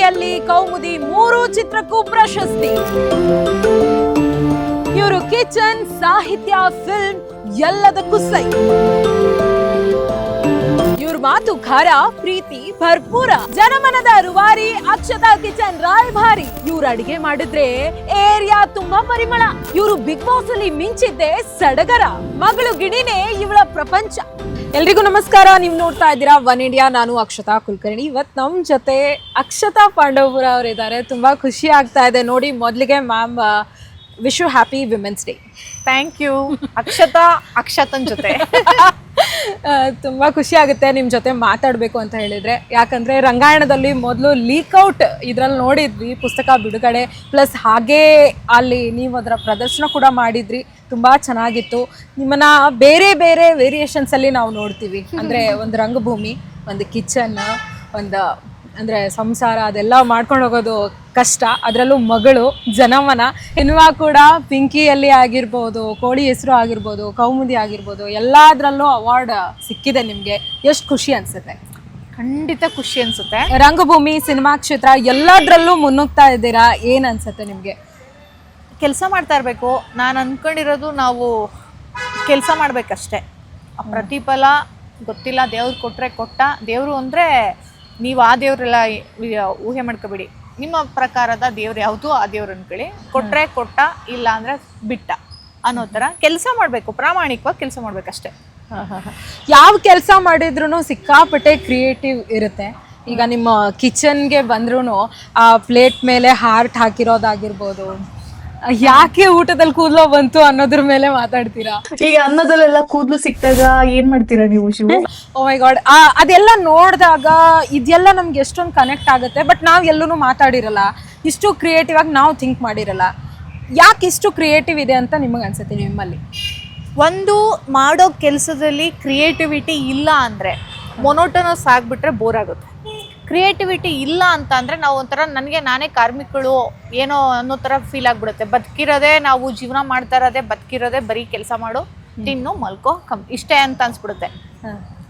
ಪಿಂಕಿಯಲ್ಲಿ ಕೌಮುದಿ 3 ಚಿತ್ರಕ್ಕೂ ಪ್ರಶಸ್ತಿ. ಇವರು ಕಿಚನ್, ಸಾಹಿತ್ಯ, ಫಿಲ್ಮ್ ಎಲ್ಲದಕ್ಕೂ ಸೈ. ಇವ್ರ ಮಾತು ಖಾರ, ಪ್ರೀತಿ ಭರ್ಪೂರ. ಜನಮನದ ರೂವಾರಿ ಅಕ್ಷತಾ ಕಿಚನ್ ರಾಯಭಾರಿ. ಇವ್ರು ಅಡಿಗೆ ಮಾಡಿದ್ರೆ ಏರಿಯಾ ತುಂಬಾ ಪರಿಮಳ. ಇವರು ಬಿಗ್ ಬಾಸ್ ಅಲ್ಲಿ ಮಿಂಚಿದ್ದೆ ಸಡಗರ. ಮಗಳು ಗಿಣಿನೇ ಇವಳ ಪ್ರಪಂಚ. ಎಲ್ರಿಗೂ ನಮಸ್ಕಾರ. ನೀವು ನೋಡ್ತಾ ಇದ್ದೀರಾ ಒನ್ ಇಂಡಿಯಾ. ನಾನು ಅಕ್ಷತಾ ಕುಲಕರ್ಣಿ. ಇವತ್ತು ನಮ್ಮ ಜೊತೆ ಅಕ್ಷತಾ ಪಾಂಡವಪುರ ಅವರು ಇದ್ದಾರೆ. ತುಂಬಾ ಖುಷಿ ಆಗ್ತಾ ಇದೆ ನೋಡಿ. ಮೊದಲಿಗೆ ma'am, wish you happy Women's Day. Thank you. ಅಕ್ಷತನ್ ಜೊತೆ ತುಂಬ ಖುಷಿ ಆಗುತ್ತೆ ನಿಮ್ಮ ಜೊತೆ ಮಾತಾಡಬೇಕು ಅಂತ ಹೇಳಿದರೆ. ಯಾಕಂದರೆ ರಂಗಾಯಣದಲ್ಲಿ ಮೊದಲು ಲೀಕ್ಔಟ್ ಇದರಲ್ಲಿ ನೋಡಿದ್ವಿ, ಪುಸ್ತಕ ಬಿಡುಗಡೆ ಪ್ಲಸ್ ಹಾಗೇ ಅಲ್ಲಿ ನೀವು ಅದರ ಪ್ರದರ್ಶನ ಕೂಡ ಮಾಡಿದ್ರಿ. ತುಂಬ ಚೆನ್ನಾಗಿತ್ತು. ನಿಮ್ಮನ್ನು ಬೇರೆ ಬೇರೆ ವೇರಿಯೇಷನ್ಸಲ್ಲಿ ನಾವು ನೋಡ್ತೀವಿ. ಅಂದರೆ ಒಂದು ರಂಗಭೂಮಿ, ಒಂದು ಕಿಚನ್, ಒಂದು ಅಂದರೆ ಸಂಸಾರ, ಅದೆಲ್ಲ ಮಾಡ್ಕೊಂಡು ಹೋಗೋದು ಕಷ್ಟ. ಅದರಲ್ಲೂ ಮಗಳು ಜನಮನ ಎನ್ನುವ ಕೂಡ ಪಿಂಕಿಯಲ್ಲಿ ಆಗಿರ್ಬೋದು, ಕೋಳಿ ಹೆಸರು ಆಗಿರ್ಬೋದು, ಕೌಮುದಿ ಆಗಿರ್ಬೋದು, ಎಲ್ಲದರಲ್ಲೂ ಅವಾರ್ಡ್ ಸಿಕ್ಕಿದೆ. ನಿಮಗೆ ಎಷ್ಟು ಖುಷಿ ಅನಿಸುತ್ತೆ? ಖಂಡಿತ ಖುಷಿ ಅನಿಸುತ್ತೆ. ರಂಗಭೂಮಿ, ಸಿನಿಮಾ ಕ್ಷೇತ್ರ ಎಲ್ಲದರಲ್ಲೂ ಮುನ್ನುಗ್ತಾ ಇದ್ದೀರಾ. ಏನು ಅನಿಸುತ್ತೆ ನಿಮಗೆ? ಕೆಲಸ ಮಾಡ್ತಾ ಇರಬೇಕು. ನಾನು ಅಂದ್ಕೊಂಡಿರೋದು ನಾವು ಕೆಲಸ ಮಾಡಬೇಕಷ್ಟೆ. ಪ್ರತಿಫಲ ಗೊತ್ತಿಲ್ಲ, ದೇವ್ರು ಕೊಟ್ಟರೆ ಕೊಟ್ಟ. ದೇವರು ಅಂದರೆ ನೀವು ಆ ದೇವರೆಲ್ಲ ಊಹೆ ಮಾಡ್ಕೋಬೇಡಿ. ನಿಮ್ಮ ಪ್ರಕಾರದ ದೇವ್ರು ಯಾವುದು ಆ ದೇವ್ರು ಅನ್ಕೊಳ್ಳಿ. ಕೊಟ್ಟರೆ ಕೊಟ್ಟ, ಇಲ್ಲ ಅಂದರೆ ಬಿಟ್ಟ ಅನ್ನೋ ಥರ ಕೆಲಸ ಮಾಡಬೇಕು. ಪ್ರಾಮಾಣಿಕವಾಗಿ ಕೆಲಸ ಮಾಡಬೇಕಷ್ಟೆ. ಯಾವ ಕೆಲಸ ಮಾಡಿದ್ರೂ ಸಿಕ್ಕಾಪಟ್ಟೆ ಕ್ರಿಯೇಟಿವ್ ಇರುತ್ತೆ. ಈಗ ನಿಮ್ಮ ಕಿಚನ್ಗೆ ಬಂದ್ರೂ ಆ ಪ್ಲೇಟ್ ಮೇಲೆ ಹಾರ್ಟ್ ಹಾಕಿರೋದಾಗಿರ್ಬೋದು, ಯಾಕೆ ಊಟದಲ್ಲಿ ಕೂದಲು ಬಂತು ಅನ್ನೋದ್ರ ಮೇಲೆ ಮಾತಾಡ್ತೀರಾ. ಈಗ ಅನ್ನದಲ್ಲೆಲ್ಲ ಕೂದಲು ಸಿಕ್ತಾಗ ಏನ್ ಮಾಡ್ತೀರಾ ನೀವು ಶಿವು? ಓ ಮೈ ಗಾಡ್, ಅದೆಲ್ಲ ನೋಡಿದಾಗ ಇದೆಲ್ಲ ನಮ್ಗೆ ಎಷ್ಟೊಂದು ಕನೆಕ್ಟ್ ಆಗುತ್ತೆ. ಬಟ್ ನಾವು ಎಲ್ಲೂ ಮಾತಾಡಿರಲ್ಲ, ಇಷ್ಟು ಕ್ರಿಯೇಟಿವ್ ಆಗಿ ನಾವು ಥಿಂಕ್ ಮಾಡಿರಲ್ಲ. ಯಾಕೆ ಇಷ್ಟು ಕ್ರಿಯೇಟಿವ್ ಇದೆ ಅಂತ ನಿಮಗೆ ಅನ್ಸುತ್ತೆ ನಿಮ್ಮಲ್ಲಿ? ಒಂದು ಮಾಡೋ ಕೆಲಸದಲ್ಲಿ ಕ್ರಿಯೇಟಿವಿಟಿ ಇಲ್ಲ ಅಂದರೆ ಮೊನೋಟನಸ್ ಆಗಿಬಿಟ್ರೆ ಬೋರ್ ಆಗುತ್ತೆ. ಕ್ರಿಯೇಟಿವಿಟಿ ಇಲ್ಲ ಅಂತ ಅಂದರೆ ನಾವು ಒಂಥರ ನನಗೆ ನಾನೇ ಕಾರ್ಮಿಕಳು ಏನೋ ಅನ್ನೋ ಥರ ಫೀಲ್ ಆಗಿಬಿಡುತ್ತೆ. ಬದುಕಿರೋದೇ ನಾವು ಜೀವನ ಮಾಡ್ತಾ ಇರೋದೇ, ಬದುಕಿರೋದೇ ಬರೀ ಕೆಲಸ ಮಾಡು, ತಿನ್ನು, ಮಲ್ಕೋ, ಇಷ್ಟೇ ಅಂತ ಅನ್ಸ್ಬಿಡುತ್ತೆ.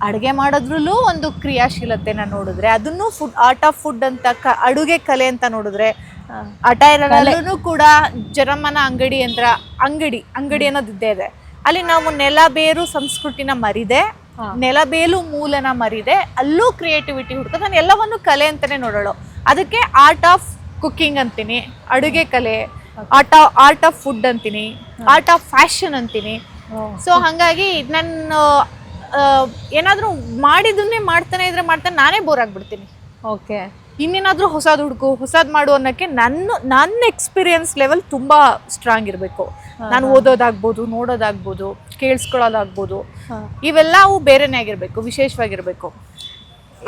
ಅಡುಗೆ ಮಾಡೋದ್ರಲ್ಲೂ ಒಂದು ಕ್ರಿಯಾಶೀಲತೆನ ನೋಡಿದ್ರೆ, ಅದನ್ನು ಫುಡ್, ಆರ್ಟ್ ಆಫ್ ಫುಡ್ ಅಂತ ಅಡುಗೆ ಕಲೆ ಅಂತ ನೋಡಿದ್ರೆ, ಅಟೈರಲ್ಲೂ ಕೂಡ ಜನಮನ ಅಂಗಡಿ ಅಂತ ಅಂಗಡಿ ಅನ್ನೋದು ಇದ್ದೇ ಇದೆ. ಅಲ್ಲಿ ನಾವು ನೆಲಬೇರು ಸಂಸ್ಕೃತಿನ ಮರಿದೆ, ನೆಲಬೇಲು ಮೂಲನ ಮರಿದೆ, ಅಲ್ಲೂ ಕ್ರಿಯೇಟಿವಿಟಿ ಹುಡ್ಕೋದು. ನಾನು ಎಲ್ಲವನ್ನು ಕಲೆ ಅಂತಾನೆ ನೋಡೋಳು. ಅದಕ್ಕೆ ಆರ್ಟ್ ಆಫ್ ಕುಕ್ಕಿಂಗ್ ಅಂತೀನಿ, ಅಡುಗೆ ಕಲೆ, ಆರ್ಟ್ ಆಫ್ ಫುಡ್ ಅಂತೀನಿ, ಆರ್ಟ್ ಆಫ್ ಫ್ಯಾಷನ್ ಅಂತೀನಿ. ಸೊ ಹಾಗಾಗಿ ನಾನು ಏನಾದರೂ ಮಾಡಿದ್ದನ್ನೇ ಮಾಡ್ತಾನೆ ನಾನೇ ಬೋರ್ ಆಗ್ಬಿಡ್ತೀನಿ. ಓಕೆ, ಇನ್ನೇನಾದರೂ ಹೊಸದು ಹುಡುಕು, ಹೊಸದು ಮಾಡು ಅನ್ನೋಕ್ಕೆ ನನ್ನ ಎಕ್ಸ್ಪೀರಿಯನ್ಸ್ ಲೆವೆಲ್ ತುಂಬ ಸ್ಟ್ರಾಂಗ್ ಇರಬೇಕು. ನಾನು ಓದೋದಾಗ್ಬೋದು, ನೋಡೋದಾಗ್ಬೋದು, ಕೇಳಿಸ್ಕೊಳ್ಳೋದಾಗ್ಬೋದು, ಇವೆಲ್ಲವೂ ಬೇರೆನೇ ಆಗಿರಬೇಕು, ವಿಶೇಷವಾಗಿರಬೇಕು.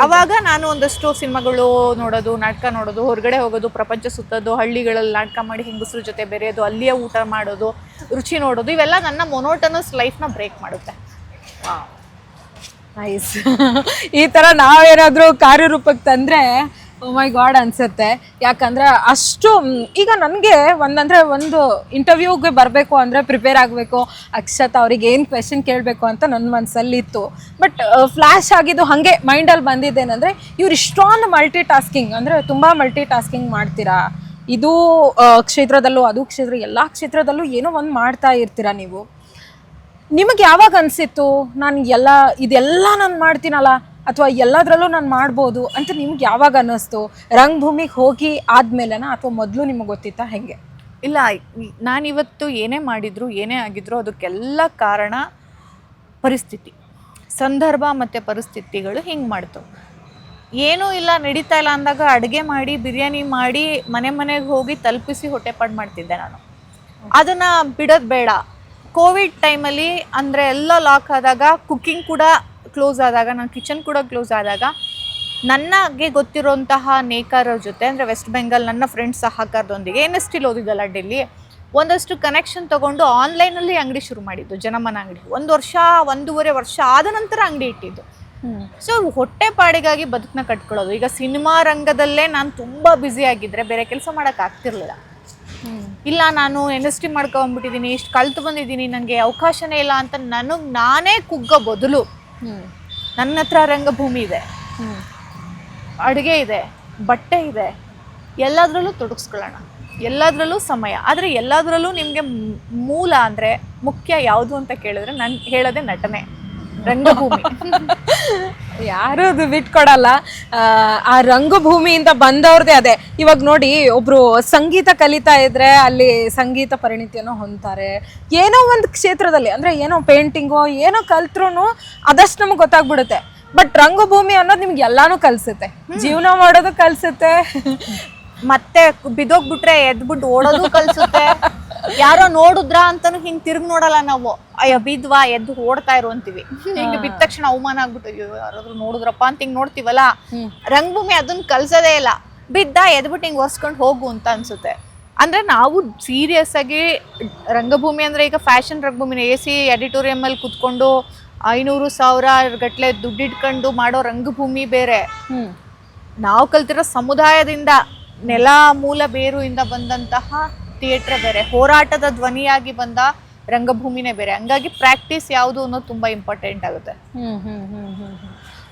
ಆವಾಗ ನಾನು ಒಂದಷ್ಟು ಸಿನಿಮಾಗಳು ನೋಡೋದು, ನಾಟಕ ನೋಡೋದು, ಹೊರಗಡೆ ಹೋಗೋದು, ಪ್ರಪಂಚ ಸುತ್ತೋದು, ಹಳ್ಳಿಗಳಲ್ಲಿ ನಾಟಕ ಮಾಡಿ ಹೆಂಗಸ್ರ ಜೊತೆ ಬೆರೆಯೋದು, ಅಲ್ಲಿಯೇ ಊಟ ಮಾಡೋದು, ರುಚಿ ನೋಡೋದು, ಇವೆಲ್ಲ ನನ್ನ ಮೊನೋಟನಸ್ ಲೈಫ್ನ ಬ್ರೇಕ್ ಮಾಡುತ್ತೆ. ನೈಸ್. ಈ ಥರ ನಾವೇನಾದರೂ ಕಾರ್ಯರೂಪಕ್ಕೆ ತಂದರೆ ಓ ಮೈ ಗಾಡ್ ಅನಿಸುತ್ತೆ. ಯಾಕಂದರೆ ಅಷ್ಟು ಈಗ ನನಗೆ ಒಂದು ಇಂಟರ್ವ್ಯೂಗೆ ಬರಬೇಕು ಅಂದರೆ ಪ್ರಿಪೇರ್ ಆಗಬೇಕು, ಅಕ್ಷತಾ ಅವ್ರಿಗೆ ಏನು ಕ್ವೆಶನ್ ಕೇಳಬೇಕು ಅಂತ ನನ್ನ ಮನಸ್ಸಲ್ಲಿತ್ತು. ಬಟ್ ಫ್ಲ್ಯಾಶ್ ಆಗಿದ್ದು ಹಾಗೆ ಮೈಂಡಲ್ಲಿ ಬಂದಿದ್ದೇನೆಂದರೆ, ಇವ್ರು ಇಷ್ಟೊಂದು ಮಲ್ಟಿ ಟಾಸ್ಕಿಂಗ್, ಅಂದರೆ ತುಂಬ ಮಲ್ಟಿ ಟಾಸ್ಕಿಂಗ್ ಮಾಡ್ತೀರಾ. ಇದು ಕ್ಷೇತ್ರದಲ್ಲೂ, ಅದು ಎಲ್ಲ ಕ್ಷೇತ್ರದಲ್ಲೂ ಏನೋ ಒಂದು ಮಾಡ್ತಾ ಇರ್ತೀರಾ ನೀವು. ನಿಮಗೆ ಯಾವಾಗ ಅನಿಸಿತ್ತು ಇದೆಲ್ಲ ನಾನು ಮಾಡ್ತೀನಲ್ಲ, ಅಥವಾ ಎಲ್ಲದರಲ್ಲೂ ನಾನು ಮಾಡ್ಬೋದು ಅಂತ ನಿಮ್ಗೆ ಯಾವಾಗ ಅನ್ನಿಸ್ತು? ರಂಗಭೂಮಿಗೆ ಹೋಗಿ ಆದಮೇಲೆನಾ, ಅಥವಾ ಮೊದಲು ನಿಮಗೆ ಗೊತ್ತಿತ್ತಾ, ಹೇಗೆ? ಇಲ್ಲ, ನಾನಿವತ್ತು ಏನೇ ಮಾಡಿದ್ರು, ಏನೇ ಆಗಿದ್ರು ಅದಕ್ಕೆಲ್ಲ ಕಾರಣ ಪರಿಸ್ಥಿತಿ, ಸಂದರ್ಭ ಮತ್ತು ಪರಿಸ್ಥಿತಿಗಳು ಹಿಂಗೆ ಮಾಡ್ತು. ಏನೂ ಇಲ್ಲ, ನಡೀತಾ ಇಲ್ಲ ಅಂದಾಗ ಅಡುಗೆ ಮಾಡಿ, ಬಿರಿಯಾನಿ ಮಾಡಿ, ಮನೆಗೆ ಹೋಗಿ ತಲುಪಿಸಿ ಹೊಟ್ಟೆಪಾಡು ಮಾಡ್ತಿದ್ದೆ ನಾನು. ಅದನ್ನು ಬಿಡೋದು ಬೇಡ. ಕೋವಿಡ್ ಟೈಮಲ್ಲಿ ಅಂದರೆ ಎಲ್ಲ ಲಾಕ್ ಆದಾಗ, ಕುಕ್ಕಿಂಗ್ ಕೂಡ ಕ್ಲೋಸ್ ಆದಾಗ, ನನ್ನ ಕಿಚನ್ ಕೂಡ ಕ್ಲೋಸ್ ಆದಾಗ, ನನಗೆ ಗೊತ್ತಿರೋಂತಹ ನೇಕಾರರ ಜೊತೆ, ಅಂದರೆ ವೆಸ್ಟ್ ಬೆಂಗಾಲ್ ನನ್ನ ಫ್ರೆಂಡ್ಸ್ ಸಹಕಾರದೊಂದಿಗೆ NST ಓದಿದ್ದಲ್ಲ ಡೆಲ್ಲಿ, ಒಂದಷ್ಟು ಕನೆಕ್ಷನ್ ತೊಗೊಂಡು ಆನ್ಲೈನಲ್ಲಿ ಅಂಗಡಿ ಶುರು ಮಾಡಿದ್ದು, ಜನಮನ ಅಂಗಡಿ. 1.5 ವರ್ಷ ಆದ ನಂತರ ಅಂಗಡಿ ಇಟ್ಟಿದ್ದು. ಸೊ ಹೊಟ್ಟೆಪಾಡಿಗಾಗಿ ಬದುಕನ್ನ ಕಟ್ಕೊಳ್ಳೋದು. ಈಗ ಸಿನಿಮಾ ರಂಗದಲ್ಲೇ ನಾನು ತುಂಬ ಬ್ಯುಸಿ ಆಗಿದ್ದರೆ ಬೇರೆ ಕೆಲಸ ಮಾಡೋಕ್ಕಾಗ್ತಿರ್ಲಿಲ್ಲ. ಇಲ್ಲ, ನಾನು NST ಮಾಡ್ಕೊಂಡ್ಬಿಟ್ಟಿದ್ದೀನಿ, ಇಷ್ಟು ಕಲ್ತು ಬಂದಿದ್ದೀನಿ, ನನಗೆ ಅವಕಾಶನೇ ಇಲ್ಲ ಅಂತ ನಾನೇ ಕುಗ್ಗೋ ಬದಲು, ನನ್ನ ಹತ್ರ ರಂಗಭೂಮಿ ಇದೆ, ಅಡುಗೆ ಇದೆ, ಬಟ್ಟೆ ಇದೆ, ಎಲ್ಲದರಲ್ಲೂ ತೊಡಗಿಸ್ಕೊಳ್ಳೋಣ, ಎಲ್ಲದರಲ್ಲೂ ಸಮಯ. ಆದರೆ ಎಲ್ಲದರಲ್ಲೂ ನಿಮಗೆ ಮೂಲ ಅಂದರೆ ಮುಖ್ಯ ಯಾವುದು ಅಂತ ಕೇಳಿದ್ರೆ ನಾನು ಹೇಳೋದೇ ನಟನೆ, ರಂಗಭೂಮಿ. ಯಾರು ಅದು ಬಿಟ್ಕೊಡಲ್ಲ. ಆ ರಂಗಭೂಮಿಯಿಂದ ಬಂದವ್ರದೇ ಅದೇ. ಇವಾಗ ನೋಡಿ, ಒಬ್ರು ಸಂಗೀತ ಕಲಿತಾ ಇದ್ರೆ ಅಲ್ಲಿ ಸಂಗೀತ ಪರಿಣಿತಿಯನ್ನು ಹೊಂದ್ತಾರೆ. ಏನೋ ಒಂದು ಕ್ಷೇತ್ರದಲ್ಲಿ ಅಂದ್ರೆ ಏನೋ ಪೇಂಟಿಂಗೋ ಏನೋ ಕಲ್ತ್ರು ಅದಷ್ಟು ನಮ್ಗೆ ಗೊತ್ತಾಗ್ಬಿಡುತ್ತೆ. ಬಟ್ ರಂಗಭೂಮಿ ಅನ್ನೋದು ನಿಮ್ಗೆ ಎಲ್ಲಾನು ಕಲ್ಸುತ್ತೆ, ಜೀವನ ಮಾಡೋದು ಕಲ್ಸುತ್ತೆ, ಮತ್ತೆ ಬಿದ್ದೋಗ್ಬಿಟ್ರೆ ಎದ್ಬಿಟ್ಟು ಓಡೋದು ಕಲ್ಸುತ್ತೆ. ಯಾರೋ ನೋಡುದ್ರಾ ಅಂತಾನು ಹಿಂಗ್ ತಿರ್ಗಿ ನೋಡಲ್ಲ ನಾವು, ಅಯ್ಯೋ ಬಿದ್ವಾ ಎದ್ದು ಓಡ್ತಾ ಇರು ಅಂತೀವಿ. ಹಿಂಗ್ ಬಿದ್ದ ತಕ್ಷಣ ಅವಮಾನ ಆಗ್ಬಿಟ್ಟು ಅಯ್ಯೋ ಯಾರಾದ್ರೂ ನೋಡುದ್ರಪ್ಪ ಅಂತ ಹಿಂಗ್ ನೋಡ್ತೀವಲ್ಲ. ರಂಗಭೂಮಿ ಅದನ್ನ ಕಲ್ಸೋದೇ ಇಲ್ಲ, ಬಿದ್ದ ಎದ್ಬಿಟ್ಟು ಹಿಂಗ್ ಒರ್ಸ್ಕೊಂಡು ಹೋಗು ಅಂತ ಅನ್ಸುತ್ತೆ. ಅಂದ್ರೆ ನಾವು ಸೀರಿಯಸ್ ಆಗಿ ರಂಗಭೂಮಿ ಅಂದ್ರೆ ಈಗ ಫ್ಯಾಷನ್ ರಂಗಭೂಮಿನ AC ಎಡಿಟೋರಿಯಂ ಅಲ್ಲಿ ಕುತ್ಕೊಂಡು 500,000 ಗಟ್ಲೆ ದುಡ್ಡಿಟ್ಕೊಂಡು ಮಾಡೋ ರಂಗಭೂಮಿ ಬೇರೆ. ನಾವು ಕಲ್ತಿರೋ ಸಮುದಾಯದಿಂದ ನೆಲ ಮೂಲ ಬೇರು ಇಂದ ಬಂದಂತಹ ಥಿಯೇಟರ್ ಬೇರೆ, ಹೋರಾಟದ ಧ್ವನಿಯಾಗಿ ಬಂದ ರಂಗಭೂಮಿನೇ ಬೇರೆ. ಹಂಗಾಗಿ ಪ್ರಾಕ್ಟೀಸ್ ಯಾವುದು ಅನ್ನೋದು ತುಂಬಾ ಇಂಪಾರ್ಟೆಂಟ್ ಆಗುತ್ತೆ.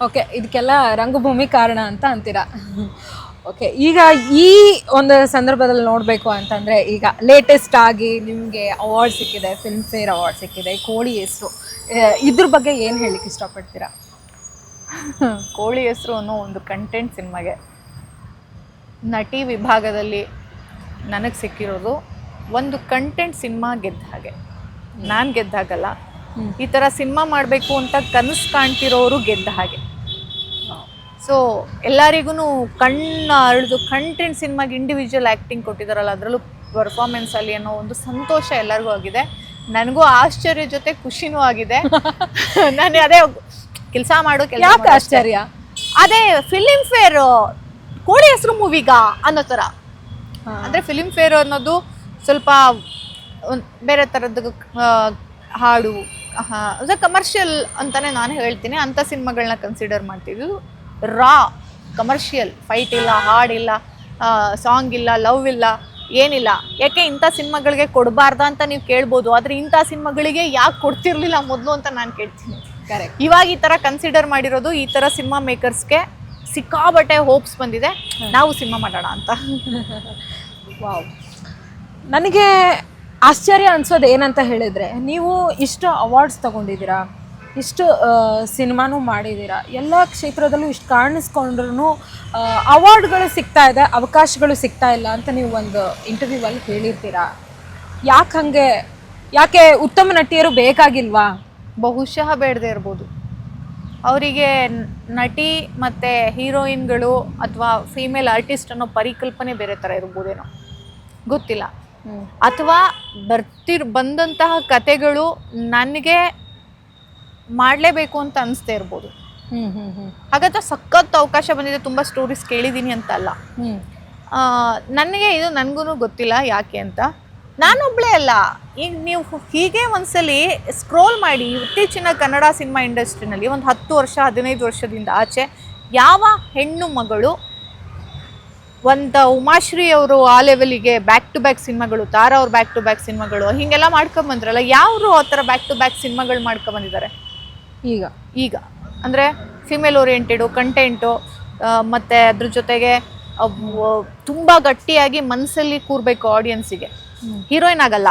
ಓಕೆ, ಇದಕ್ಕೆಲ್ಲ ರಂಗಭೂಮಿ ಕಾರಣ ಅಂತ ಅಂತೀರಾ? ಓಕೆ, ಈಗ ಈ ಒಂದು ಸಂದರ್ಭದಲ್ಲಿ ನೋಡಬೇಕು ಅಂತಂದರೆ, ಈಗ ಲೇಟೆಸ್ಟ್ ಆಗಿ ನಿಮಗೆ ಅವಾರ್ಡ್ ಸಿಕ್ಕಿದೆ, ಫಿಲ್ಮ್ ಫೇರ್ ಅವಾರ್ಡ್ ಸಿಕ್ಕಿದೆ, ಕೋಳಿ ಹೆಸರು, ಇದ್ರ ಬಗ್ಗೆ ಏನು ಹೇಳಲಿಕ್ಕೆ ಇಷ್ಟಪಡ್ತೀರಾ? ಕೋಳಿ ಹೆಸರು ಅನ್ನೋ ಒಂದು ಕಂಟೆಂಟ್ ಸಿನಿಮಾಗೆ ನಟಿ ವಿಭಾಗದಲ್ಲಿ ನನಗೆ ಸಿಕ್ಕಿರೋದು ಒಂದು ಕಂಟೆಂಟ್ ಸಿನಿಮಾ ಗೆದ್ದ ಹಾಗೆ. ನಾನು ಗೆದ್ದ ಹಾಗಲ್ಲ, ಈ ಥರ ಸಿನಿಮಾ ಮಾಡಬೇಕು ಅಂತ ಕನಸು ಕಾಣ್ತಿರೋರು ಗೆದ್ದ ಹಾಗೆ. ಸೊ ಎಲ್ಲರಿಗೂ ಕಣ್ಣು ಅಳಿದು ಕಂಟೆಂಟ್ ಸಿನಿಮಾಗೆ ಇಂಡಿವಿಜುವಲ್ ಆ್ಯಕ್ಟಿಂಗ್ ಕೊಟ್ಟಿದ್ದಾರಲ್ಲ, ಅದರಲ್ಲೂ ಪರ್ಫಾರ್ಮೆನ್ಸಲ್ಲಿ ಅನ್ನೋ ಒಂದು ಸಂತೋಷ ಎಲ್ಲರಿಗೂ ಆಗಿದೆ. ನನಗೂ ಆಶ್ಚರ್ಯ ಜೊತೆ ಖುಷಿನೂ ಆಗಿದೆ. ನಾನು ಅದೇ ಕೆಲಸ ಮಾಡೋ ಯಾಕೆ ಆಶ್ಚರ್ಯ? ಅದೇ ಫಿಲಿಮ್ ಫೇರ್ ಕೋಳಿ ಹೆಸರು ಮೂವಿಗ ಅನ್ನೋ ಥರ. ಅಂದರೆ ಫಿಲಿಮ್ ಫೇರ್ ಅನ್ನೋದು ಸ್ವಲ್ಪ ಬೇರೆ ಥರದ್ದು ಹಾಡು, ಅದು ಕಮರ್ಷಿಯಲ್ ಅಂತಲೇ ನಾನು ಹೇಳ್ತೀನಿ. ಅಂಥ ಸಿನಿಮಾಗಳನ್ನ ಕನ್ಸಿಡರ್ ಮಾಡ್ತಿದ್ದು. ರಾ ಕಮರ್ಷಿಯಲ್, ಫೈಟ್ ಇಲ್ಲ, ಹಾಡಿಲ್ಲ, ಸಾಂಗ್ ಇಲ್ಲ, ಲವ್ ಇಲ್ಲ, ಏನಿಲ್ಲ. ಯಾಕೆ ಇಂಥ ಸಿನಿಮಾಗಳಿಗೆ ಕೊಡಬಾರ್ದ ಅಂತ ನೀವು ಕೇಳ್ಬೋದು, ಆದರೆ ಇಂಥ ಸಿನಿಮಾಗಳಿಗೆ ಯಾಕೆ ಕೊಡ್ತಿರ್ಲಿಲ್ಲ ಮೊದಲು ಅಂತ ನಾನು ಕೇಳ್ತೀನಿ. ಕರೆಕ್ಟ್. ಇವಾಗ ಈ ಥರ ಕನ್ಸಿಡರ್ ಮಾಡಿರೋದು, ಈ ಥರ ಸಿನಿಮಾ ಮೇಕರ್ಸ್ಗೆ ಸಿಕ್ಕಾಬಟ್ಟೆ ಹೋಪ್ಸ್ ಬಂದಿದೆ, ನಾವು ಸಿನಿಮಾ ಮಾಡೋಣ ಅಂತ. ವಾವ್. ನನಗೆ ಆಶ್ಚರ್ಯ ಅನ್ಸೋದು ಏನಂತ ಹೇಳಿದರೆ, ನೀವು ಇಷ್ಟು ಅವಾರ್ಡ್ಸ್ ತಗೊಂಡಿದ್ದೀರಾ, ಇಷ್ಟು ಸಿನಿಮಾನೂ ಮಾಡಿದ್ದೀರಾ, ಎಲ್ಲ ಕ್ಷೇತ್ರದಲ್ಲೂ ಇಷ್ಟು ಕಾಣಿಸ್ಕೊಂಡ್ರೂ ಅವಾರ್ಡ್ಗಳು ಸಿಗ್ತಾ ಇದೆ, ಅವಕಾಶಗಳು ಸಿಗ್ತಾ ಇಲ್ಲ ಅಂತ ನೀವು ಒಂದು ಇಂಟರ್ವ್ಯೂವಲ್ಲಿ ಹೇಳಿರ್ತೀರಾ. ಯಾಕೆ ಉತ್ತಮ ನಟಿಯರು ಬೇಕಾಗಿಲ್ವಾ? ಬಹುಶಃ ಬೇಡದೇ ಇರ್ಬೋದು. ಅವರಿಗೆ ನಟಿ ಮತ್ತು ಹೀರೋಯಿನ್ಗಳು ಅಥವಾ ಫೀಮೇಲ್ ಆರ್ಟಿಸ್ಟ್ ಅನ್ನೋ ಪರಿಕಲ್ಪನೆ ಬೇರೆ ಥರ ಇರ್ಬೋದೇನೋ, ಗೊತ್ತಿಲ್ಲ. ಅಥವಾ ಬಂದಂತಹ ಕತೆಗಳು ನನಗೆ ಮಾಡಲೇಬೇಕು ಅಂತ ಅನಿಸ್ತಾ ಇರ್ಬೋದು. ಹಾಗಾದ್ರೆ ಸಖತ್ ಅವಕಾಶ ಬಂದಿದೆ, ತುಂಬ ಸ್ಟೋರೀಸ್ ಕೇಳಿದ್ದೀನಿ ಅಂತ ಅಲ್ಲ. ನನಗೆ ಇದು ನನಗೂ ಗೊತ್ತಿಲ್ಲ ಯಾಕೆ ಅಂತ. ನಾನೊಬ್ಬಳೇ ಅಲ್ಲ, ಈಗ ನೀವು ಹೀಗೆ ಒಂದ್ಸಲಿ ಸ್ಕ್ರೋಲ್ ಮಾಡಿ ಇತ್ತೀಚಿನ ಕನ್ನಡ ಸಿನಿಮಾ ಇಂಡಸ್ಟ್ರಿನಲ್ಲಿ ಒಂದು 10 ವರ್ಷ 15 ವರ್ಷದಿಂದ ಆಚೆ ಯಾವ ಹೆಣ್ಣು ಮಗಳು ಒಂದು ಉಮಾಶ್ರೀ ಅವರು ಆ ಲೆವೆಲಿಗೆ ಬ್ಯಾಕ್ ಟು ಬ್ಯಾಕ್ ಸಿನಿಮಾಗಳು, ತಾರಾ ಅವ್ರು ಬ್ಯಾಕ್ ಟು ಬ್ಯಾಕ್ ಸಿನಿಮಾಗಳು ಹೀಗೆಲ್ಲ ಮಾಡ್ಕೊಂಬಂದ್ರಲ್ಲ, ಯಾರು ಆ ಥರ ಬ್ಯಾಕ್ ಟು ಬ್ಯಾಕ್ ಸಿನಿಮಾಗಳು ಮಾಡ್ಕೊಂಬಂದಿದ್ದಾರೆ ಈಗ ಅಂದರೆ ಫಿಮೇಲ್ ಓರಿಯೆಂಟೆಡು ಕಂಟೆಂಟು, ಮತ್ತು ಅದ್ರ ಜೊತೆಗೆ ತುಂಬ ಗಟ್ಟಿಯಾಗಿ ಮನಸ್ಸಲ್ಲಿ ಕೂರಬೇಕು ಆಡಿಯನ್ಸಿಗೆ. ಹೀರೋಯಿನ್ ಆಗಲ್ಲ,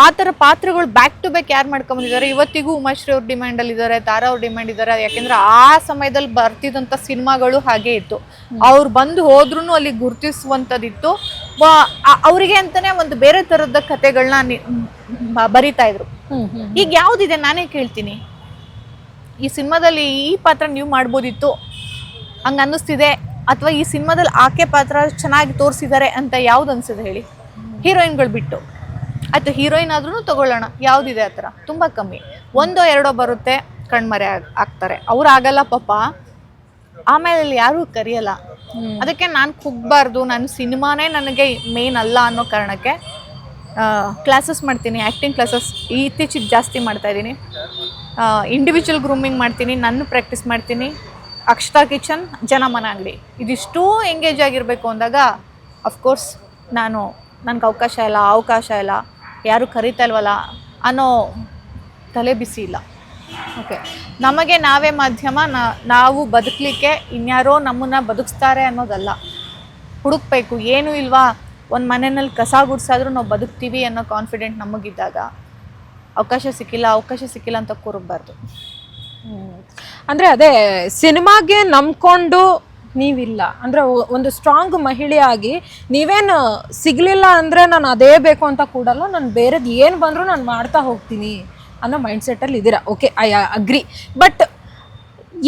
ಆ ಥರ ಪಾತ್ರಗಳು ಬ್ಯಾಕ್ ಟು ಬ್ಯಾಕ್ ಯಾರು ಮಾಡ್ಕೊಂಬಂದಿದ್ದಾರೆ? ಇವತ್ತಿಗೂ ಉಮಾಶ್ರೀ ಅವ್ರ ಡಿಮ್ಯಾಂಡಲ್ಲಿದ್ದಾರೆ, ತಾರಾ ಅವ್ರ ಡಿಮ್ಯಾಂಡ್ ಇದ್ದಾರೆ. ಯಾಕೆಂದರೆ ಆ ಸಮಯದಲ್ಲಿ ಬರ್ತಿದ್ದಂಥ ಸಿನಿಮಾಗಳು ಹಾಗೆ ಇತ್ತು. ಅವ್ರು ಬಂದು ಹೋದ್ರೂ ಅಲ್ಲಿ ಗುರುತಿಸುವಂಥದ್ದಿತ್ತು. ಅವರಿಗೆ ಅಂತಲೇ ಒಂದು ಬೇರೆ ಥರದ ಕತೆಗಳನ್ನ ಬರಿತಾ ಇದ್ರು. ಈಗ ಯಾವುದಿದೆ ನಾನೇ ಕೇಳ್ತೀನಿ, ಈ ಸಿನಿಮಾದಲ್ಲಿ ಈ ಪಾತ್ರ ನೀವು ಮಾಡ್ಬೋದಿತ್ತು ಹಂಗೆ ಅನ್ನಿಸ್ತಿದೆ, ಅಥವಾ ಈ ಸಿನಿಮಾದಲ್ಲಿ ಆಕೆ ಪಾತ್ರ ಚೆನ್ನಾಗಿ ತೋರಿಸಿದ್ದಾರೆ ಅಂತ ಯಾವ್ದು ಅನ್ಸಿದೆ ಹೇಳಿ? ಹೀರೋಯಿನ್ಗಳು ಬಿಟ್ಟು ಆಯ್ತು, ಹೀರೋಯಿನ್ ಆದ್ರೂ ತಗೊಳ್ಳೋಣ, ಯಾವುದಿದೆ ಆ ಥರ? ತುಂಬ ಕಮ್ಮಿ, 1-2 ಬರುತ್ತೆ, ಕಣ್ಮರೆ ಆಗ್ತಾರೆ, ಅವ್ರು ಆಗಲ್ಲ ಪಾಪ. ಆಮೇಲೆ ಯಾರೂ ಕರೆಯಲ್ಲ. ಅದಕ್ಕೆ ನಾನು ಕುಗ್ಬಾರ್ದು, ನನ್ನ ಸಿನಿಮಾನೇ ನನಗೆ ಮೇನ್ ಅಲ್ಲ ಅನ್ನೋ ಕಾರಣಕ್ಕೆ ಕ್ಲಾಸಸ್ ಮಾಡ್ತೀನಿ, ಆ್ಯಕ್ಟಿಂಗ್ ಕ್ಲಾಸಸ್ ಇತ್ತೀಚೆಗೆ ಜಾಸ್ತಿ ಮಾಡ್ತಾಯಿದ್ದೀನಿ. ಇಂಡಿವಿಜುವಲ್ ಗ್ರೂಮಿಂಗ್ ಮಾಡ್ತೀನಿ, ನಾನು ಪ್ರಾಕ್ಟೀಸ್ ಮಾಡ್ತೀನಿ. ಅಕ್ಷತಾ ಕಿಚನ್, ಜನಮನ ಅಂಗಡಿ, ಇದಿಷ್ಟೂ ಎಂಗೇಜ್ ಆಗಿರಬೇಕು ಅಂದಾಗ ಅಫ್ಕೋರ್ಸ್ ನನಗೆ ಅವಕಾಶ ಇಲ್ಲ, ಯಾರೂ ಕರೀತಾ ಇಲ್ವಲ್ಲ ಅನ್ನೋ ತಲೆ ಬಿಸಿ ಇಲ್ಲ. ಓಕೆ, ನಮಗೆ ನಾವೇ ಮಾಧ್ಯಮ, ನಾವು ಬದುಕಲಿಕ್ಕೆ ಇನ್ಯಾರೋ ನಮ್ಮನ್ನು ಬದುಕಿಸ್ತಾರೆ ಅನ್ನೋದಲ್ಲ. ಹುಡುಕ್ಬೇಕು. ಏನು ಇಲ್ವಾ, ಒಂದು ಮನೆಯಲ್ಲಿ ಕಸ ಗುಡ್ಸಾದ್ರೂ ನಾವು ಬದುಕ್ತೀವಿ ಅನ್ನೋ ಕಾನ್ಫಿಡೆಂಟ್ ನಮಗಿದ್ದಾಗ ಅವಕಾಶ ಸಿಕ್ಕಿಲ್ಲ ಅಂತ ಕೂರಬಾರ್ದು. ಅಂದರೆ ಅದೇ ಸಿನಿಮಾಗೆ ನಂಬ್ಕೊಂಡು ನೀವಿಲ್ಲ ಅಂದರೆ ಒಂದು ಸ್ಟ್ರಾಂಗ್ ಮಹಿಳೆಯಾಗಿ ನೀವೇನು ಸಿಗಲಿಲ್ಲ ಅಂದರೆ ನಾನು ಅದೇ ಬೇಕು ಅಂತ ಕೂಡಲ್ಲ, ನಾನು ಬೇರೆದು ಏನು ಬಂದರೂ ನಾನು ಮಾಡ್ತಾ ಹೋಗ್ತೀನಿ ಅನ್ನೋ ಮೈಂಡ್ಸೆಟ್ಟಲ್ಲಿ ಇದ್ದೀರಾ. Okay, I agree. ಬಟ್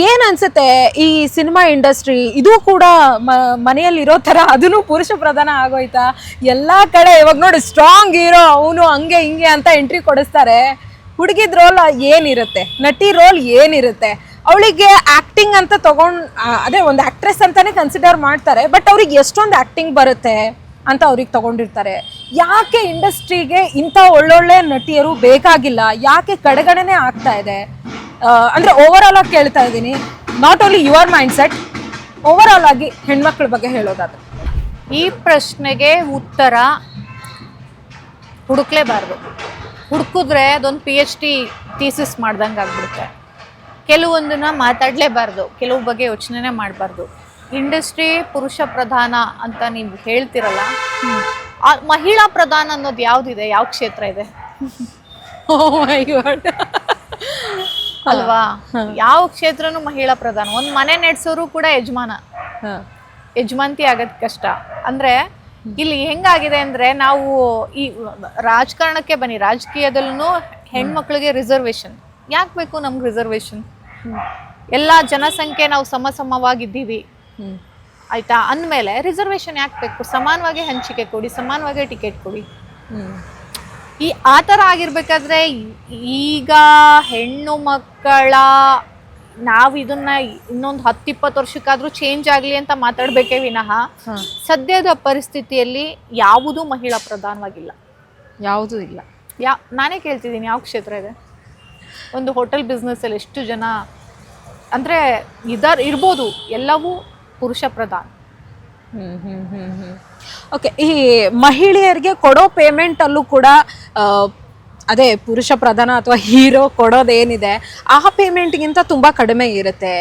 ಏನು ಅನ್ಸುತ್ತೆ ಈ ಸಿನಿಮಾ ಇಂಡಸ್ಟ್ರಿ ಇದು ಕೂಡ ಮನೆಯಲ್ಲಿರೋ ಥರ ಅದೂ ಪುರುಷ ಪ್ರಧಾನ ಆಗೋಯ್ತಾ? ಎಲ್ಲ ಕಡೆ ಇವಾಗ ನೋಡಿ ಸ್ಟ್ರಾಂಗ್ ಹೀರೋ ಅವನು ಹಂಗೆ ಹಿಂಗೆ ಅಂತ ಎಂಟ್ರಿ ಕೊಡಿಸ್ತಾರೆ. ಹುಡುಗಿದ ರೋಲ್ ಏನಿರುತ್ತೆ, ನಟಿ ರೋಲ್ ಏನಿರುತ್ತೆ, ಅವಳಿಗೆ ಆ್ಯಕ್ಟಿಂಗ್ ಅಂತ ಅದೇ ಒಂದು ಆ್ಯಕ್ಟ್ರೆಸ್ ಅಂತಾನೆ ಕನ್ಸಿಡರ್ ಮಾಡ್ತಾರೆ. ಬಟ್ ಅವ್ರಿಗೆ ಎಷ್ಟೊಂದು ಆ್ಯಕ್ಟಿಂಗ್ ಬರುತ್ತೆ ಅಂತ ಅವ್ರಿಗೆ ತಗೊಂಡಿರ್ತಾರೆ. ಯಾಕೆ ಇಂಡಸ್ಟ್ರಿಗೆ ಇಂಥ ಒಳ್ಳೊಳ್ಳೆ ನಟಿಯರು ಬೇಕಾಗಿಲ್ಲ? ಯಾಕೆ ಕಡೆಗಣನೆ ಆಗ್ತಾ ಇದೆ? ಅಂದರೆ ಓವರ್ ಆಲ್ ಆಗಿ ಕೇಳ್ತಾ ಇದ್ದೀನಿ, not only your mindset, over all ಆಗಿ ಹೆಣ್ಮಕ್ಳ ಬಗ್ಗೆ ಹೇಳೋದಾದ್ರೆ. ಈ ಪ್ರಶ್ನೆಗೆ ಉತ್ತರ ಹುಡುಕ್ಲೇಬಾರ್ದು. ಹುಡುಕಿದ್ರೆ ಅದೊಂದು PhD ಥೀಸಿಸ್ ಮಾಡ್ದಂಗೆ ಆಗ್ಬಿಡುತ್ತೆ. ಕೆಲವೊಂದನ್ನ ಮಾತಾಡಲೇಬಾರ್ದು, ಕೆಲವು ಬಗ್ಗೆ ಯೋಚನೆ ಮಾಡಬಾರ್ದು. ಇಂಡಸ್ಟ್ರಿ ಪುರುಷ ಪ್ರಧಾನ ಅಂತ ನೀವು ಹೇಳ್ತಿರಲ್ಲ, ಮಹಿಳಾ ಪ್ರಧಾನ ಅನ್ನೋದು ಯಾವುದಿದೆ? ಯಾವ ಕ್ಷೇತ್ರ ಇದೆ? ಅಲ್ವಾ? ಯಾವ ಕ್ಷೇತ್ರನೂ ಮಹಿಳಾ ಪ್ರಧಾನ. ಒಂದು ಮನೆ ನಡೆಸೋರು ಕೂಡ ಯಜಮಾಂತಿ ಆಗೋದು ಕಷ್ಟ. ಅಂದ್ರೆ ಇಲ್ಲಿ ಹೆಂಗಾಗಿದೆ ಅಂದ್ರೆ, ನಾವು ಈ ರಾಜಕಾರಣಕ್ಕೆ ಬನ್ನಿ, ರಾಜಕೀಯದಲ್ಲೂ ಹೆಣ್ಮಕ್ಳಿಗೆ ರಿಸರ್ವೇಶನ್ ಯಾಕೆ ಬೇಕು? ನಮ್ಗೆ ರಿಸರ್ವೇಶನ್ ಎಲ್ಲ ಜನಸಂಖ್ಯೆ ನಾವು ಸಮವಾಗಿದ್ದೀವಿ ಆಯ್ತಾ ಅಂದಮೇಲೆ ರಿಸರ್ವೇಶನ್ ಯಾಕೆ ಬೇಕು? ಸಮಾನವಾಗಿ ಹಂಚಿಕೆ ಕೊಡಿ, ಸಮಾನವಾಗಿ ಟಿಕೆಟ್ ಕೊಡಿ. ಆ ಥರ ಆಗಿರ್ಬೇಕಾದ್ರೆ ಈಗ ಹೆಣ್ಣು ಮಕ್ಕಳ ನಾವು ಇದನ್ನ ಇನ್ನೊಂದು 10-20 ವರ್ಷಕ್ಕಾದ್ರೂ ಚೇಂಜ್ ಆಗಲಿ ಅಂತ ಮಾತಾಡ್ಬೇಕೇ ವಿನಃ ಸದ್ಯದ ಪರಿಸ್ಥಿತಿಯಲ್ಲಿ ಯಾವುದೂ ಮಹಿಳಾ ಪ್ರಧಾನವಾಗಿಲ್ಲ, ಯಾವುದೂ ಇಲ್ಲ. ನಾನೇ ಕೇಳ್ತಿದ್ದೀನಿ, ಯಾವ ಕ್ಷೇತ್ರ ಇದೆ? ಒಂದು ಹೋಟೆಲ್ ಬಿಸ್ನೆಸ್ಸಲ್ಲಿ ಎಷ್ಟು ಜನ ಅಂದರೆ ಇರ್ಬೋದು, ಎಲ್ಲವೂ ಪುರುಷ ಪ್ರಧಾನ. ಓಕೆ, ಈ ಮಹಿಳೆಯರಿಗೆ ಕೊಡೋ ಪೇಮೆಂಟಲ್ಲೂ ಕೂಡ ಅದೇ ಪುರುಷ ಪ್ರಧಾನ ಅಥವಾ ಹೀರೋ ಕೊಡೋದೇನಿದೆ ಆ ಪೇಮೆಂಟ್ಗಿಂತ ತುಂಬ ಕಡಿಮೆ ಇರುತ್ತೆ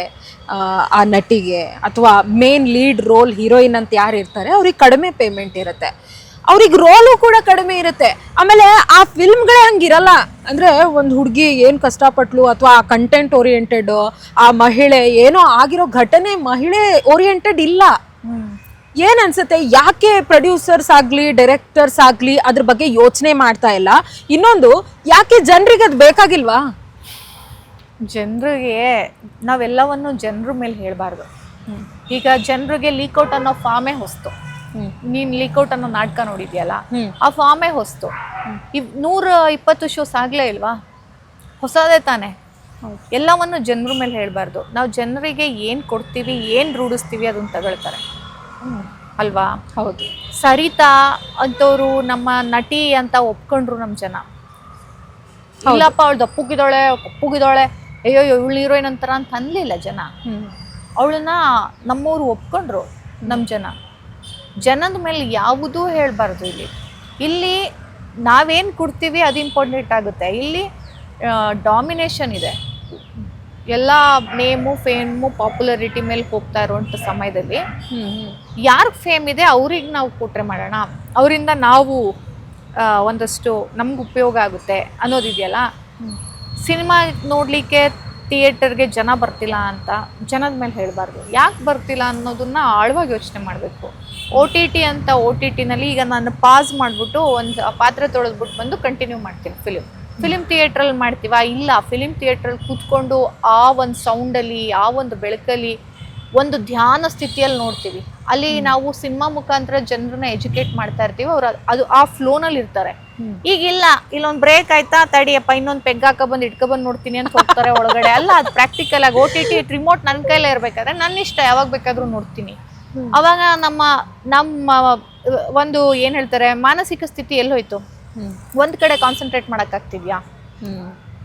ಆ ನಟಿಗೆ, ಅಥವಾ ಮೇನ್ ಲೀಡ್ ರೋಲ್ ಹೀರೋಯಿನ್ ಅಂತ ಯಾರು ಇರ್ತಾರೆ ಅವ್ರಿಗೆ ಕಡಿಮೆ ಪೇಮೆಂಟ್ ಇರುತ್ತೆ, ಅವ್ರಿಗೆ ರೋಲು ಕೂಡ ಕಡಿಮೆ ಇರುತ್ತೆ. ಆಮೇಲೆ ಆ ಫಿಲ್ಮ್ಗಳೇ ಹಂಗಿರಲ್ಲ. ಅಂದರೆ ಒಂದು ಹುಡುಗಿ ಏನು ಕಷ್ಟಪಟ್ಲು ಅಥವಾ ಆ ಕಂಟೆಂಟ್ ಓರಿಯೆಂಟೆಡ್ ಆ ಮಹಿಳೆ ಏನೋ ಆಗಿರೋ ಘಟನೆ ಮಹಿಳೆ ಓರಿಯೆಂಟೆಡ್ ಇಲ್ಲ. ಏನ್ ಅನ್ಸುತ್ತೆ, ಯಾಕೆ ಪ್ರೊಡ್ಯೂಸರ್ಸ್ ಆಗಲಿ ಡೈರೆಕ್ಟರ್ಸ್ ಆಗಲಿ ಅದ್ರ ಬಗ್ಗೆ ಯೋಚನೆ ಮಾಡ್ತಾ ಇಲ್ಲ? ಇನ್ನೊಂದು, ಯಾಕೆ ಜನರಿಗೆ ಅದು ಬೇಕಾಗಿಲ್ವಾ? ಜನರಿಗೆ ನಾವೆಲ್ಲವನ್ನು ಜನರ ಮೇಲೆ ಹೇಳಬಾರ್ದು. ಈಗ ಜನರಿಗೆ ಲೀಕೌಟ್ ಅನ್ನೋ ಫಾರ್ಮೇ ಹೊಸ್ತು. ನೀನ್ ಲೀಕೌಟ್ ಅನ್ನೋ ನಾಟಕ ನೋಡಿದ್ಯಲ್ಲ, ಆ ಫಾರ್ಮೇ ಹೊಸ್ತು. 120 ಶೋಸ್ ಆಗ್ಲೇ ಇಲ್ವಾ? ಹೊಸದೇ ತಾನೆ. ಎಲ್ಲವನ್ನು ಜನರ ಮೇಲೆ ಹೇಳಬಾರ್ದು. ನಾವು ಜನರಿಗೆ ಏನು ಕೊಡ್ತೀವಿ, ಏನು ರೂಢಿಸ್ತೀವಿ ಅದನ್ನ ತಗೊಳ್ತಾರೆ ಅಲ್ವಾ? ಹೌದು. ಸರಿತಾ ಅಂತವ್ರು ನಮ್ಮ ನಟಿ ಅಂತ ಒಪ್ಕೊಂಡ್ರು ನಮ್ಮ ಜನ. ಇಲ್ಲಪ್ಪ ಅವಳು ಕಪ್ಪುಗಿದ್ದಾಳೆ, ಅಯ್ಯೋ ಇವಳು ಹೀರೋಯಿನ್ ಅಂತಾರ ಅಂತ ಅನ್ಲಿಲ್ಲ ಜನ. ಅವಳನ್ನ ನಮ್ಮವ್ರು ಒಪ್ಕೊಂಡ್ರು ನಮ್ಮ ಜನ. ಜನದ ಮೇಲೆ ಯಾವುದೂ ಹೇಳಬಾರ್ದು. ಇಲ್ಲಿ ನಾವೇನು ಕೊಡ್ತೀವಿ ಅದು ಇಂಪಾರ್ಟೆಂಟ್ ಆಗುತ್ತೆ. ಇಲ್ಲಿ ಡಾಮಿನೇಷನ್ ಇದೆ. ಎಲ್ಲ ನೇಮು ಫೇಮು ಪಾಪ್ಯುಲರಿಟಿ ಮೇಲೆ ಹೋಗ್ತಾ ಇರುವಂಥ ಸಮಯದಲ್ಲಿ ಯಾರಿಗೆ ಫೇಮ್ ಇದೆ ಅವ್ರಿಗೆ ನಾವು ಕೊಟ್ರೆ ಮಾಡೋಣ, ಅವರಿಂದ ನಾವು ಒಂದಷ್ಟು ನಮ್ಗೆ ಉಪಯೋಗ ಆಗುತ್ತೆ ಅನ್ನೋದಿದೆಯಲ್ಲ. ಸಿನಿಮಾ ನೋಡಲಿಕ್ಕೆ ಥಿಯೇಟರ್ಗೆ ಜನ ಬರ್ತಿಲ್ಲ ಅಂತ ಜನದ ಮೇಲೆ ಹೇಳಬಾರ್ದು. ಯಾಕೆ ಬರ್ತಿಲ್ಲ ಅನ್ನೋದನ್ನ ಆಳವಾಗಿ ಯೋಚನೆ ಮಾಡಬೇಕು. OTTನಲ್ಲಿ ಈಗ ನಾನು ಪಾಸ್ ಮಾಡಿಬಿಟ್ಟು ಒಂದು ಪಾತ್ರೆ ತೊಳೆದ್ಬಿಟ್ಟು ಬಂದು ಕಂಟಿನ್ಯೂ ಮಾಡ್ತೀನಿ. ಫಿಲಿಮ್ ಥಿಯೇಟ್ರಲ್ಲಿ ಮಾಡ್ತೀವ? ಇಲ್ಲ. ಫಿಲಿಮ್ ಥಿಯೇಟ್ರಲ್ಲಿ ಕೂತ್ಕೊಂಡು ಆ ಒಂದು ಸೌಂಡಲ್ಲಿ, ಆ ಒಂದು ಬೆಳಕಲ್ಲಿ, ಒಂದು ಧ್ಯಾನ ಸ್ಥಿತಿಯಲ್ಲಿ ನೋಡ್ತೀವಿ. ಅಲ್ಲಿ ನಾವು ಸಿನಿಮಾ ಮುಖಾಂತರ ಜನರನ್ನ ಎಜುಕೇಟ್ ಮಾಡ್ತಾ ಇರ್ತೀವಿ. ಅವ್ರು ಅದು ಆ ಫ್ಲೋನಲ್ಲಿ ಇರ್ತಾರೆ. ಈಗಿಲ್ಲ, ಇಲ್ಲೊಂದು ಬ್ರೇಕ್ ಆಯ್ತಾ, ತಡಿಯಪ್ಪ ಇನ್ನೊಂದು ಪೆಗ್ ಹಾಕೊಬಂದು ಇಟ್ಕೊಬಂದು ನೋಡ್ತೀನಿ ಅಂತ ಹೋಗ್ತಾರೆ ಒಳಗಡೆ. ಅಲ್ಲ, ಅದು ಪ್ರಾಕ್ಟಿಕಲ್ ಆಗಿ OTT ರಿಮೋಟ್ ನನ್ನ ಕೈಲೇ ಇರಬೇಕಾದ್ರೆ ನನ್ನ ಇಷ್ಟ, ಯಾವಾಗ ಬೇಕಾದ್ರೂ ನೋಡ್ತೀನಿ. ಅವಾಗ ನಮ್ಮ ಒಂದು ಏನು ಹೇಳ್ತಾರೆ ಮಾನಸಿಕ ಸ್ಥಿತಿ ಎಲ್ಲೋಯ್ತು? ಒಂದ್ ಕಡೆ ಕಾನ್ಸಂಟ್ರೇಟ್ ಮಾಡಕ್ಕಾಗ್ತಿದ್ಯಾ?